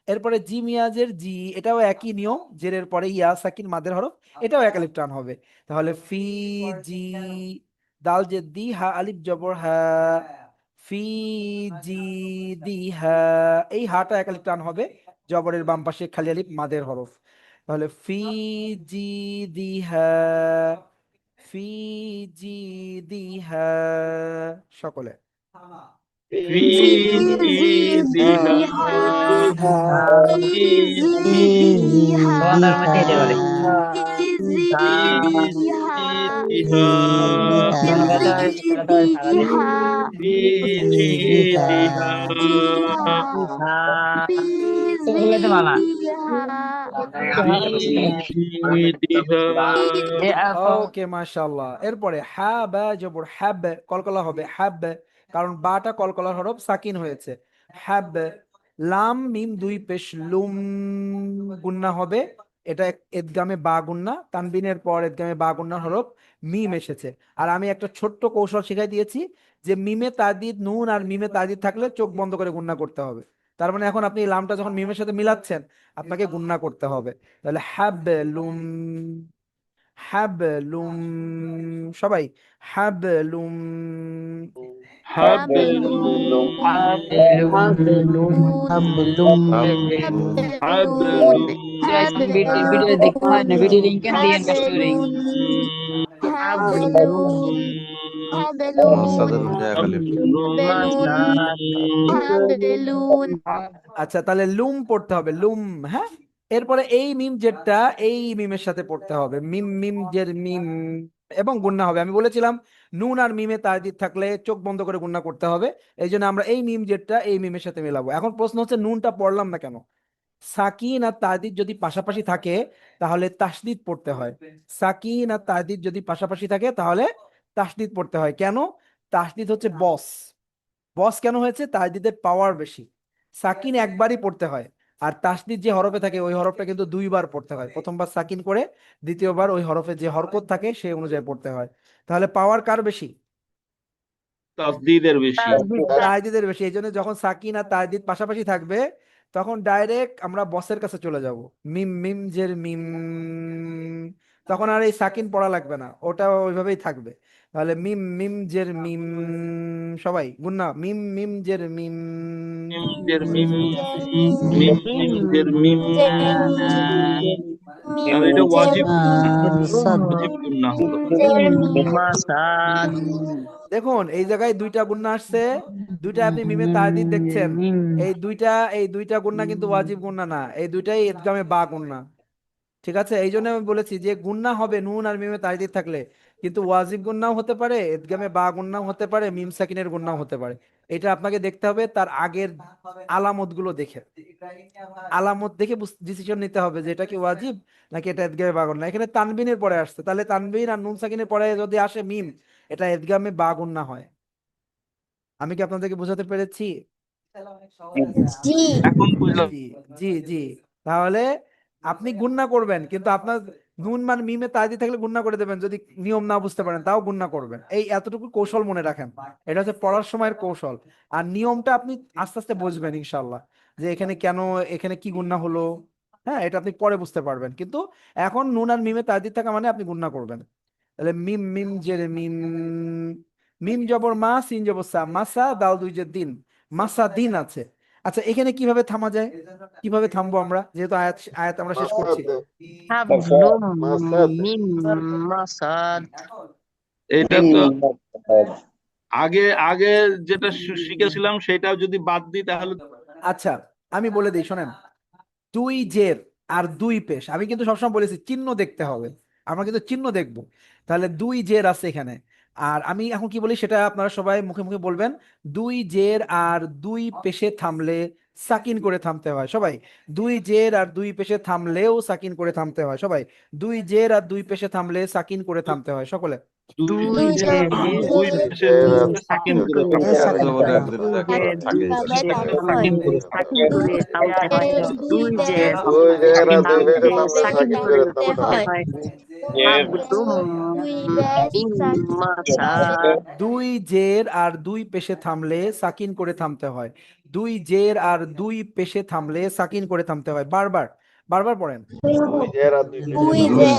এরপরে জিম ইয়াজের জি, এটাও একই নিয়ম, জেরের পরে ইয়া সাকিন মাদের হরফ, এটাও একালিফ টান হবে, তাহলে ফি জি। দাল জের দি, হা আলিফ জবর হা, ফি জি দি হা, এই হাটা একালিফ টান হবে, জবরের বাম পাশে খালি আলিফ মাদের হরফ, তাহলে ফি জি দি হা, ফি জিদিহা, সকলে ফি في জিদিহা زيدها في ফি زيدها জিদিহা في ফি زيدها জিদিহা في زيدها ফি জিদিহা زيدها في زيدها ফি জিদিহা ওকে, মাশাআল্লাহ। এরপরে হা বা জবর হাব, কলকলা হবে হাব, কারণ বাটা কলকলার হরফ সাকিন হয়েছে, হাব। লাম মিম দুই পেশ লুম, গুন্না হবে, এটা এদগামে বা গুন্না, তানবিনের পর এদগামে বা গুন্নার হরফ মিম এসেছে। আর আমি একটা ছোট্ট কৌশল শিখাই দিয়েছি, যে মিমে তাদিদ নুন আর মিমে তাদিদ থাকলে চোখ বন্ধ করে গুন্না করতে হবে, তার মানে এখন আপনি এই লামটা যখন মিমের সাথে মিলাচ্ছেন, আপনাকে গুন্না করতে হবে, তাহলে হাবলুম, হাবলুম, সবাই হাবলুম। হাবলুম হাবলুন حبل হাবলুম হাবলুন মাসাদের মধ্যে একালিফ আচ্ছা, তাহলে লুম পড়তে হবে, লুম, হ্যাঁ। এরপরে এই মিম যেটা, এই মিমের সাথে পড়তে হবে, মিম মিম জের মিম, এবং গুন্না হবে, আমি বলেছিলাম নুন আর মিমে তারদিদ থাকলে চোখ বন্ধ করে গুন্না করতে হবে, এই জন্য আমরা এই মিম যেটা এই মিমের সাথে মেলাবো। এখন প্রশ্ন হচ্ছে নুনটা পড়লাম না কেন? সাকিন আর তারদিদ যদি পাশাপাশি থাকে তাহলে তাসদিদ পড়তে হয়, সাকিন আর তারদিদ যদি পাশাপাশি থাকে তাহলে তাসদিদ পড়তে হয়, কেন? তাসদিদ হচ্ছে বস, বস কেন হয়েছে? তাসদিদের পাওয়ার বেশি, সাকিন একবারই পড়তে হয়, আর তাসদিদ যে হরফে থাকে ওই হরফটা কিন্তু দুইবার পড়তে হয়, প্রথমবার সাকিন করে দ্বিতীয়বার ওই হরফে যে হরকত থাকে সেই অনুযায়ী পড়তে হয়, তাহলে পাওয়ার কার বেশি? তাসদীদের বেশি তাজদিদের বেশি, এই জন্য যখন সাকিন আর তাজদিদ পাশাপাশি থাকবে তখন ডাইরেক্ট আমরা বসের কাছে চলে যাব, মিম মিম জের মিম, তখন আর এই সাকিন পড়া লাগবে না, ওটা ওইভাবেই থাকবে, তাহলে মিম মিম জের মিম, সবাই গুন্না, মিম মিম জের মিম। মিম জের মিম মিম মিম জের মিম তাহলে এটা ওয়াজিব ওয়াজিব গুন্না হলো দেখুন এই জায়গায় দুইটা গুন্না আসছে, দুইটা আপনি মিমে তাজদিদ দেখছেন, এই দুইটা গুন্না কিন্তু ওয়াজিব গুন্না না, এই দুইটাই ইদগামে বা গুন্না, ঠিক আছে? এই জন্য আমি বলেছি যে গুন্না হবে নুন আর মিমে তাজদিদ থাকলে, কিন্তু ওয়াজিব গুন্নাও হতে পারে, ইদগামে বা গুন্নাও হতে পারে, মিম সাকিনের গুন্নাও হতে পারে, এটা আপনাকে দেখতে হবে তার আগের আলামত গুলো দেখে, আলামত দেখে ডিসিশন নিতে হবে যে এটা কি ওয়াজিব নাকি এটা ইদগামে বা গুন্না। এখানে তানবিনের পরে আসছে, তাহলে তানবিন আর নুন সাকিনের পরে যদি আসে মিম, এটা ইদগামে বা গুন্না হয়। আমি কি আপনাদেরকে বোঝাতে পেরেছি? জি এখন বুঝলাম। জি জি জি। তাহলে আপনি গুণনা করবেন, কিন্তু আপনার নুন মানে মিমে তাজি থাকলে গুণনা করে দেবেন, যদি নিয়ম না বুঝতে পারেন তাও গুণনা করবেন। এই এতটুকু কৌশল মনে রাখেন, এটা হচ্ছে পড়ার সময়ের কৌশল। আর নিয়মটা আপনি আস্তে আস্তে বুঝবেন ইনশাল্লাহ, যে এখানে কেন, এখানে কি গুণনা হলো। হ্যাঁ, এটা আপনি পরে বুঝতে পারবেন, কিন্তু এখন নুন আর মিমে তাজি থাকা মানে আপনি গুণনা করবেন। তাহলে মিম মিম জের মিম, মিম জবর মা, সিন জবর সা, মাসা, দাল দুই যে দিন, মাসা দিন আছে। আচ্ছা, এখানে কিভাবে থামা যায়, কিভাবে থামবো আমরা, যেহেতু আয়াত আয়াত আমরা শেষ করছি। হাবলুম মিন মাসাদ। এটা তো আগে আগে যেটা শিখেছিলাম সেটা যদি বাদ দিই তাহলে। আচ্ছা, আমি বলে দিই শোনেন, দুই জের আর দুই পেশ, আমি কিন্তু সবসময় বলেছি চিহ্ন দেখতে হবে, আমরা কিন্তু চিহ্ন দেখব। তাহলে দুই জের আছে এখানে, আর আমি এখন কি বলি সেটা আপনারা সবাই মুখে মুখে বলবেন। দুই জের আর দুই পেশে থামলে সাকিন করে থামতে হয় সবাই। দুই জের আর দুই পেশে থামলেও সাকিন করে থামতে হয় সবাই। দুই জের আর দুই পেশে থামলে সাকিন করে থামতে হয় সকলে। দুই দুই দুই জের জে এবং জবর দুই দুই পেশের মধ্যে সাকিন সাকিন করে করে থামতে এক হয়। থামতে জবর হয়। এক জের দুই থাকে জে থাকে দুই ভাবে পেশে থামতে হয়। সাকিন করে সাকিন করে থামতে হয়। দুই দুই জে জের সাকিন আর দুই করে পেশে সাকিন করে থামতে থামতে হয়। হয়। জের হাবলুম দুই পেশ মিন সাকিন মাসাদ। দুই জের আর দুই পেশে থামলে সাকিন করে থামতে হয়। দুই জের আর দুই পেশে থামলে সাকিন করে থামতে হয়। বারবার বারবার পড়েন। দুই দুই জের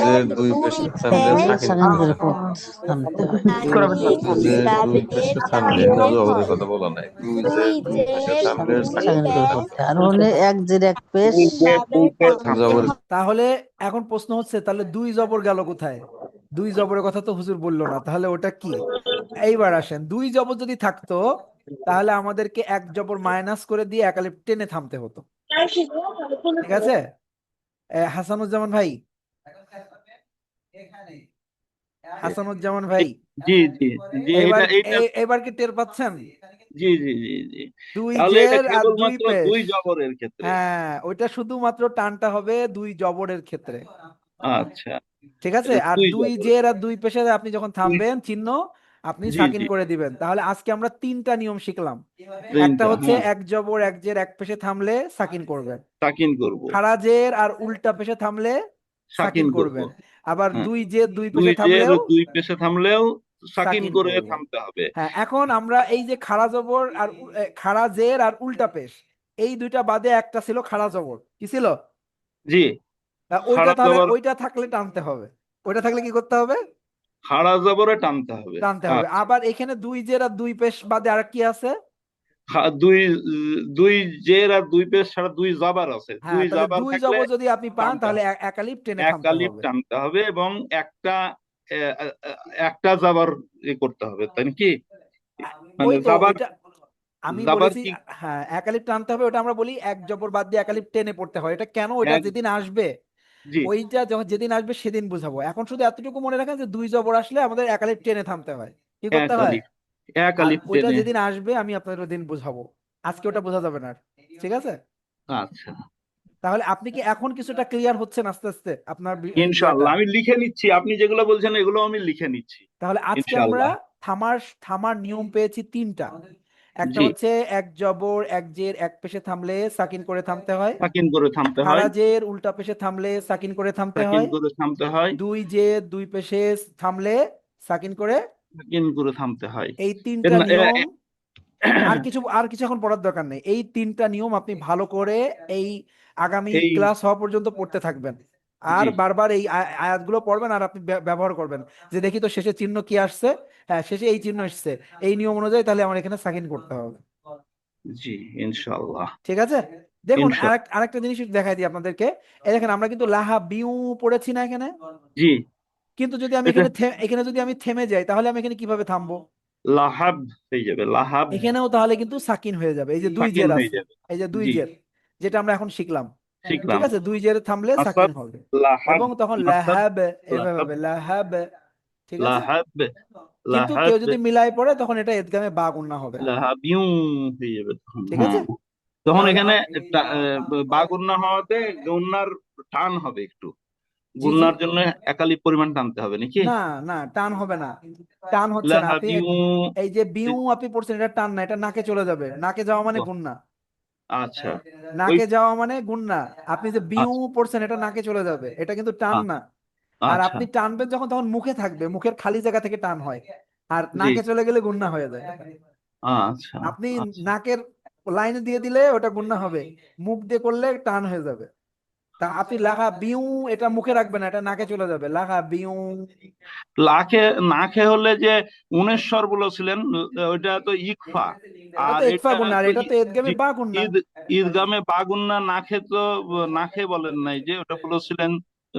জের দুই দুই পেশে থামলে পেশ সাকিন সাকিন করে থামতে হয়। সাকিন দুই জের দুই ভাবে পেশে থামলে, এটা থামতে জবরের হয়। কথা বলা নাই, দুই দুই জের দুই পেশে জের থামলে দুই সাকিন সাকিন করে করে পেশ থামতে থামতে হয়। আর হলে এক জের এক পেশ ভাবে থামতে জবর। হয়। তাহলে এখন প্রশ্ন হচ্ছে, তাহলে দুই জবর গেল কোথায়? দুই জবরের কথা তো হুজুর বললো না, তাহলে ওটা কি? এইবার আসেন, দুই জবর যদি থাকতো তাহলে আমাদেরকে এক জবর মাইনাস করে দিয়ে এক আলিফ টেনে থামতে হতো। ঠিক আছে? হাসানুজ্জামান ভাই, হাসানুজ্জামান ভাই, জি জি জি, এবার এটা এটা এবার কি টের পাচ্ছেন? জি জি জি জি। দুই তাহলে এটা জের আর দুই কেবলমাত্র পেশ। দুই জবরের ক্ষেত্রে। হ্যাঁ, ওইটা শুধুমাত্র টানটা হবে দুই জবরের ক্ষেত্রে। আচ্ছা, ঠিক আছে? এটা আর দুই দুই জবরের। জের আর দুই পেশে আপনি যখন থামবেন চিহ্ন, আপনি জি সাকিন জি, করে দিবেন। তাহলে আজকে আমরা তিনটা নিয়ম শিখলাম। একটা তিনটা, হচ্ছে হ্যাঁ, এক জবর এক জের এক পেশে থামলে সাকিন করবেন, সাকিন করব, খাড়া জের আর উল্টা পেশে থামলে সাকিন সাকিন করব। করবেন। আবার হ্যাঁ, দুই জের দুই দুই পেশে জের থামলেও দুই পেশে থামলেও সাকিন সাকিন করে করবেন। থামতে হবে। হ্যাঁ, এখন আমরা এই যে খাড়া জবর আর খাড়া জের আর উল্টা পেশ, এই দুইটা বাদে একটা ছিল খাড়া জবর, কি ছিল? জি, ওইটা, খাড়া তাহলে জবর, ওইটা থাকলে টানতে হবে। ওইটা থাকলে কি করতে হবে? খাড়া জবরে টানতে হবে। টানতে হবে। আচ্ছা, আবার এখানে দুই জের আর দুই পেশ বাদে আর কি আছে? দুই দুই জের আর দুই পেশ ছাড়া দুই জবর আছে, হ্যাঁ, দুই তাহলে জবর দুই থাকলে জবর যদি আপনি পান টানতে তাহলে হবে, এক আলিফ টেনে এক থামতে কালিপ হবে। টানতে হবে এবং একটা একটা জবর করতে হবে, তাই কি? মানে ওই তো জাবার, ওইটা আমি জাবার বলেছি। কি? হ্যাঁ, এক আলিফ টানতে হবে, ওটা আমরা বলি এক জবর বাদ দিয়ে এক আলিফ টেনে পড়তে হয়। এটা কেন? ওইটা এক, যেদিন আসবে, জি, ওইটা যখন যেদিন আসবে সেদিন বুঝাবো। এখন শুধু এতটুকু মনে রাখেন যে দুই জবর আসলে আমাদের এক আলিফ টেনে থামতে হয়। কি এক করতে হয়? আলিফ, এক আর আলিফ ওইটা টেনে। যেদিন আসবে আমি আপনাদের ওই দিন বুঝাবো। আজকে ওটা বোঝা যাবে না আর। ঠিক আছে? আচ্ছা, তাহলে আপনি কি এখন কিছুটা ক্লিয়ার হচ্ছেন আস্তে আস্তে আপনার ইয়াটা? ইনশাআল্লাহ আমি লিখে নিচ্ছি, আপনি যেগুলো বলছেন এগুলো আমি লিখে নিচ্ছি, তাহলে আজকে আমরা ইনশাআল্লাহ। থামার থামার নিয়ম পেয়েছি তিনটা। একটা জি, হচ্ছে এক জবর এক জের এক পেশে থামলে সাকিন করে থামতে হয়। সাকিন করে থামতে হয়, খাড়া জের উল্টা পেশে থামলে সাকিন করে থামতে সাকিন হয়। করে থামতে হয়, দুই জের দুই পেশে থামলে সাকিন করে। সাকিন করে থামতে হয়। এই এর তিনটা না- নিয়ম, আর কিছু এখন পড়ার দরকার নেই। এই তিনটা নিয়ম আপনি ভালো করে এই আগামী এই, ক্লাস হওয়া পর্যন্ত পড়তে থাকবেন। আর জি, বারবার এই আয়াতগুলো পড়বেন, আর আপনি ব্যবহার করবেন, যে দেখি তো শেষে চিহ্ন কি আসছে। হ্যাঁ, শেষে এই চিহ্ন এসছে, এই নিয়ম অনুযায়ী তাহলে আমার এখানে সাকিন করতে হবে। জি, ইনশাআল্লাহ, ঠিক আছে? দেখুন, ইনশাআল্লাহ, আরেকটা জিনিস একটু দেখাই দিই আপনাদেরকে। এই দেখেন, আমরা কিন্তু লাহা বিউ পড়েছি না এখানে? জি। কিন্তু যদি আমি এটা এখানে যদি আমি থেমে যাই তাহলে আমি এখানে কিভাবে থামবো? লাহাব হয়ে যাবে, লাহাব, এখানেও তাহলে কিন্তু সাকিন হয়ে যাবে। এই যে দুই সাকিন জের হয়ে আছে, যাবে। এই যে দুই জি, জের, যেটা আমরা এখন শিখলাম। ঠিক শিখলাম। আছে? দুই জের থামলে সাকিন মাসাদ, হবে, লাহাব, এবং তখন মাসাদ, লাহাব এভাবে লাহাব, হবে, লাহাব। ঠিক আছে? লাহাব, কিন্তু কেউ লাহাব, যদি মিলাই পড়ে তখন এটা ইদগামে বা গুণনা হবে। লাহাবিউ হয়ে যাবে তখন, ঠিক আছে? হ্যাঁ। তখন তাহলে এখানে বা গুণনা হওয়াতে গুণনার টান হবে একটু, জি জি। গুণনার জন্য একালি পরিমাণ টানতে হবে নাকি? না না, টান হবে না, টান হচ্ছে না। আপনি লাহাবিউ। এই যে বিউ আপনি পড়ছেন, এটা টান না, এটা নাকে চলে যাবে, নাকে যাওয়া মানে ও, গুণনা, আচ্ছা। ওই, নাকে যাওয়া মানে গুণনা। আপনি যে বিউ আচ্ছা। পড়ছেন, এটা নাকে চলে যাবে, এটা কিন্তু টান আ- না। আর আচ্ছা। আপনি টানবেন যখন, তখন মুখে থাকবে, মুখের খালি জায়গা থেকে টান হয়, আর জি। নাকে চলে গেলে গুণনা হয়ে যায়। আচ্ছা। আপনি আচ্ছা। নাকের লাইনে দিয়ে দিলে ওটা গুণনা হবে, মুখ দিয়ে করলে টান হয়ে যাবে। তা আপনি লাহা বিউ, এটা মুখে রাখবেন না, এটা নাকে চলে যাবে, লাহা বিউ। লাখে, নাখে হলে যে উনেশ্বর বলেছিলেন, ওইটা তো ইকফা। এটা আর তো একফা এটা গুণনা, আর তো এটা তো জি, এদগামে বা গুণনা। ঈদ, ঈদগামে বাগুন্না। নাখে তো, নাখে বলেন নাই, যে ওটা বলেছিলেন,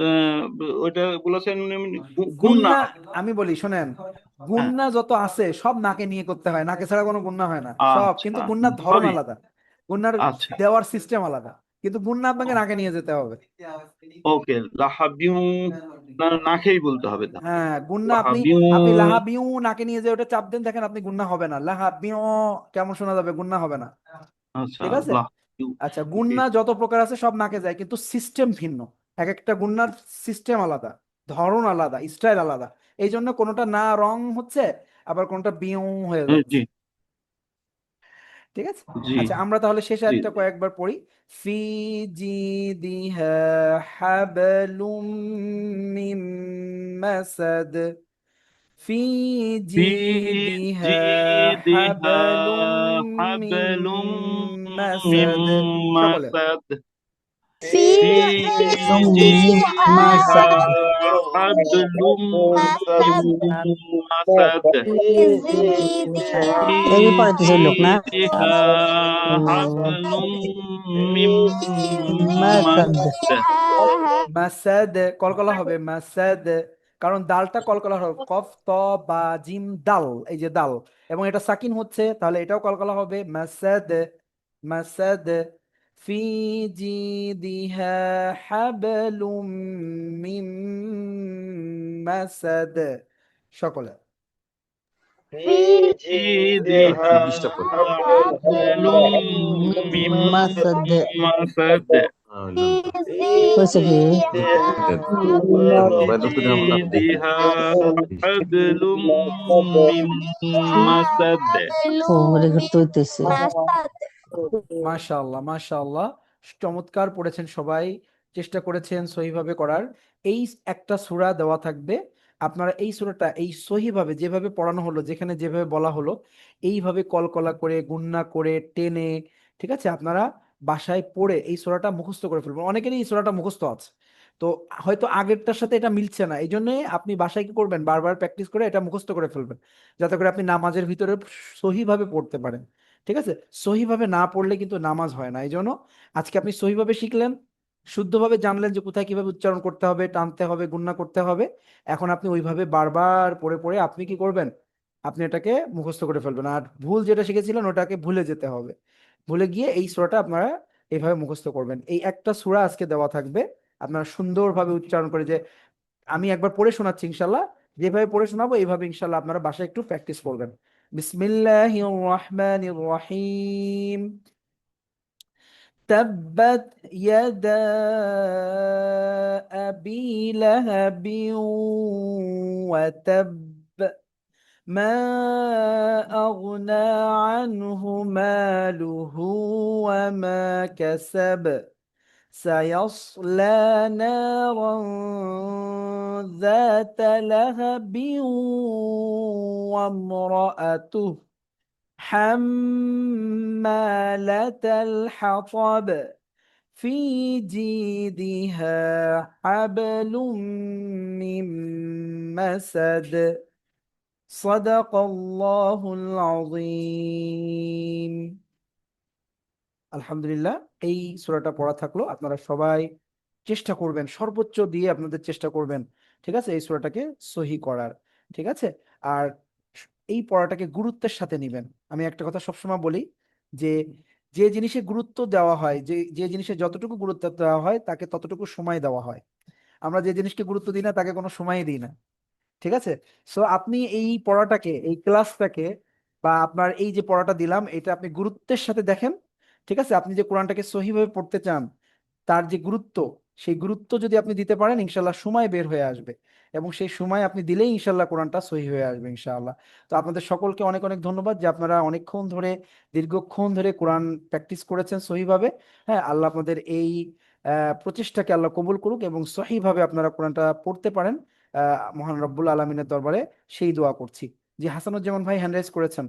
আহ, ওইটা বলেছেন গুন্না গুন্না, হবে। আমি বলি শোনেন, হ্যাঁ। গুন্না যত আছে সব নাকে নিয়ে করতে হয়, নাকে ছাড়া কোনো গুন্না হয় না সব, আচ্ছা, কিন্তু গুন্নার ধরন সবই। আলাদা, গুন্নার আচ্ছা। দেওয়ার সিস্টেম আলাদা, কিন্তু গুন্না আপনাকে নাকে নিয়ে যেতে হবে। ওকে, লাহাবিউ নাখেই বলতে হবে তাহলে। হ্যাঁ গুন্না, আপনি লাহাবিউ। আপনি লাহা বিউ নাকে নিয়ে যে ওটা চাপ দেন, দেখেন আপনি গুন্না হবে না, লাহা বিউ কেমন শোনা যাবে, গুন্না হবে না। আচ্ছা, ঠিক আছে। লাহাবিউ। আচ্ছা, জি। গুন্না যত প্রকার আছে সব নাকে যায়, কিন্তু সিস্টেম ভিন্ন, এক একটা গুন্নার সিস্টেম আলাদা, ধরন আলাদা, স্টাইল আলাদা। এই জন্য কোনোটা না রং হচ্ছে, আবার কোনোটা বিউ হয়ে জি। যাচ্ছে। ঠিক আছে। জি। আচ্ছা, আমরা তাহলে শেষ জি। আয়াতটা কয়েকবার পড়ি। ফি জিদিহা হাবলুম মিন মাসাদ, ফি في জিদিহা جيدها হাবলুম মিন حبل من মাসাদ, সকলে। مسد। في في جيدها جيدها حبل من مسد مسد। في جيدها في এই পড়াইতেছে লোক না جيدها حبل من في মাসাদ جيدها মাসাদ কলকলা হবে, মাসাদ, কারণ দালটা কলকলা হবে, কফ ত বা জিম দাল, এই যে দাল, এবং এটা সাকিন হচ্ছে, তাহলে এটাও কলকলা হবে, মাসাদ, মাসাদ। ফি জিদিহা হাবলুম মিন মাসাদ, সকলে। في খুব جيدها ডিস্টার্ব করে حبل حبل من মাসাদ مسد। في হয়েছে কি جيدها মোবাইল তো তুলে আমরা দেখি جيدها حبل من مسد। حبل ও রেকর্ড তো হইতেছে مسد মাশাআল্লাহ মাশাআল্লাহ, চমৎকার পড়েছেন সবাই, চেষ্টা করেছেন সহিভাবে করার। এই একটা সূরা দেওয়া থাকবে, আপনারা এই সূরাটা এই সহিভাবে যেভাবে পড়ানো হলো, যেখানে যেভাবে বলা হলো, এইভাবে কলকলা করে, গুণনা করে, টেনে, ঠিক আছে, আপনারা বাসায় পড়ে এই সূরাটা মুখস্থ করে ফেলবেন। অনেকেরই এই সূরাটা মুখস্থ আছে, তো হয়তো আগেরটার সাথে এটা মিলছে না, এই জন্য আপনি বাসায় কি করবেন, বারবার প্র্যাকটিস করে এটা মুখস্থ করে ফেলবেন, যাতে করে আপনি নামাজের ভিতরে সহিভাবে পড়তে পারেন। ঠিক আছে। সহিভাবে না পড়লে কিন্তু নামাজ হয় না, এই জন্য আজকে আপনি সহিভাবে শিখলেন, শুদ্ধভাবে জানলেন যে কোথায় কিভাবে উচ্চারণ করতে হবে, টানতে হবে, গুণনা করতে হবে। এখন আপনি ওইভাবে বারবার পড়ে পড়ে আপনি কি করবেন, আপনি এটাকে মুখস্থ করে ফেলবেন, আর ভুল যেটা শিখেছিলেন ওটাকে ভুলে যেতে হবে, ভুলে গিয়ে এই সূরাটা আপনারা এইভাবে মুখস্থ করবেন। এই একটা সূরা আজকে দেওয়া থাকবে, আপনারা সুন্দরভাবে উচ্চারণ করে, যে আমি একবার পড়ে শোনাচ্ছি ইনশাল্লাহ, যেভাবে পড়ে শোনাবো এইভাবে ইনশাল্লাহ আপনারা বাসায় একটু প্র্যাকটিস করবেন। বিসমিল্লাহির রহমানির রহিম। تبت يدا أبي لهب وتب، ما أغنى عنه ماله وما كسب، سيصلى نارا ذات لهب وامرأته حمالة الحطب، في جيدها حبل من مسد، صدق الله العظيم। আলহামদুলিল্লাহ, এই সূরাটা পড়া থাকলো, আপনারা সবাই চেষ্টা করবেন, সর্বোচ্চ দিয়ে আপনাদের চেষ্টা করবেন, ঠিক আছে, এই সূরাটাকে সহি করার। ঠিক আছে। আর এই পড়াটাকে গুরুত্বের সাথে নেবেন। আমি একটা কথা সবসময় বলি, যে যে জিনিসে গুরুত্ব দেওয়া হয়, যে যে জিনিসে যতটুকু গুরুত্ব দেওয়া হয় তাকে ততটুকু সময় দেওয়া হয়। আমরা যে জিনিসকে গুরুত্ব দিই না তাকে কোনো সময়ই দিই না। ঠিক আছে। সো আপনি এই পড়াটাকে, এই ক্লাসটাকে, বা আপনার এই যে পড়াটা দিলাম, এটা আপনি গুরুত্বের সাথে দেখেন। ঠিক আছে। আপনি যে কোরআনটাকে সহিভাবে পড়তে চান, তার যে গুরুত্ব, সেই গুরুত্ব যদি আপনি দিতে পারেন ইনশাল্লাহ সময় বের হয়ে আসবে, এবং সেই সময় আপনি দিলেই ইনশাল্লাহ কোরআনটা সহি হয়ে আসবে ইনশাআল্লাহ। তো আপনাদের সকলকে অনেক অনেক ধন্যবাদ যে আপনারা অনেকক্ষণ ধরে, দীর্ঘক্ষণ ধরে কোরআন প্র্যাকটিস করেছেন সহিভাবে। হ্যাঁ, আল্লাহ আপনাদের এই প্রচেষ্টাকে আল্লাহ কবুল করুক এবং সহিভাবে আপনারা কোরআনটা পড়তে পারেন। মহান রব্বুল আলমিনের দরবারে সেই দোয়া করছি। জি, হাসানুজ্জামান ভাই হ্যান্ড রাইজ করেছেন।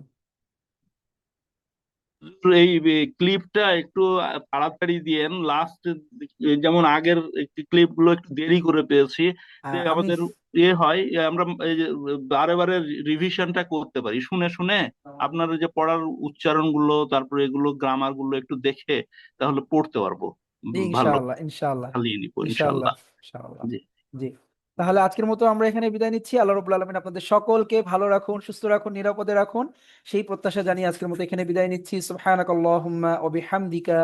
এই ক্লিপটা একটু তাড়াতাড়ি দিয়েন, লাস্ট যেমন আগের ক্লিপ গুলো একটু দেরি করে পেয়েছি, যে আমি আমাদের হয় আমরা এই যে বারে বারে রিভিশনটা করতে পারি শুনে শুনে। আপনার যে পড়ার উচ্চারণ গুলো, তারপরে এগুলো গ্রামার গুলো একটু দেখে তাহলে পড়তে পারবো জি, ভালো, ইনশাআল্লাহ ইনশাআল্লাহ চালিয়ে নিবো ইনশাআল্লাহ ইনশাল্লাহ। ইনশাআল্লাহ। জি। জি, তাহলে আজকের মতো আমরা এখানে বিদায় নিচ্ছি। আল্লাহ রাব্বুল আলামিন আপনাদের সকলকে ভালো রাখুন, সুস্থ রাখুন, নিরাপদে রাখুন, সেই প্রত্যাশা জানিয়ে আজকের মতো এখানে বিদায় নিচ্ছি। সুবহানাকাল্লাহুম্মা ওয়া বিহামদিকা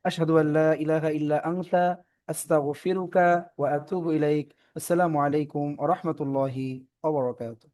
আশহাদু আল্লা ইলাহা ইল্লা আনতা আস্তাগফিরুকা ওয়া আতুবু ইলাইক। আসসালামু আলাইকুম ওয়া রাহমাতুল্লাহি ওয়া বারাকাতুহু।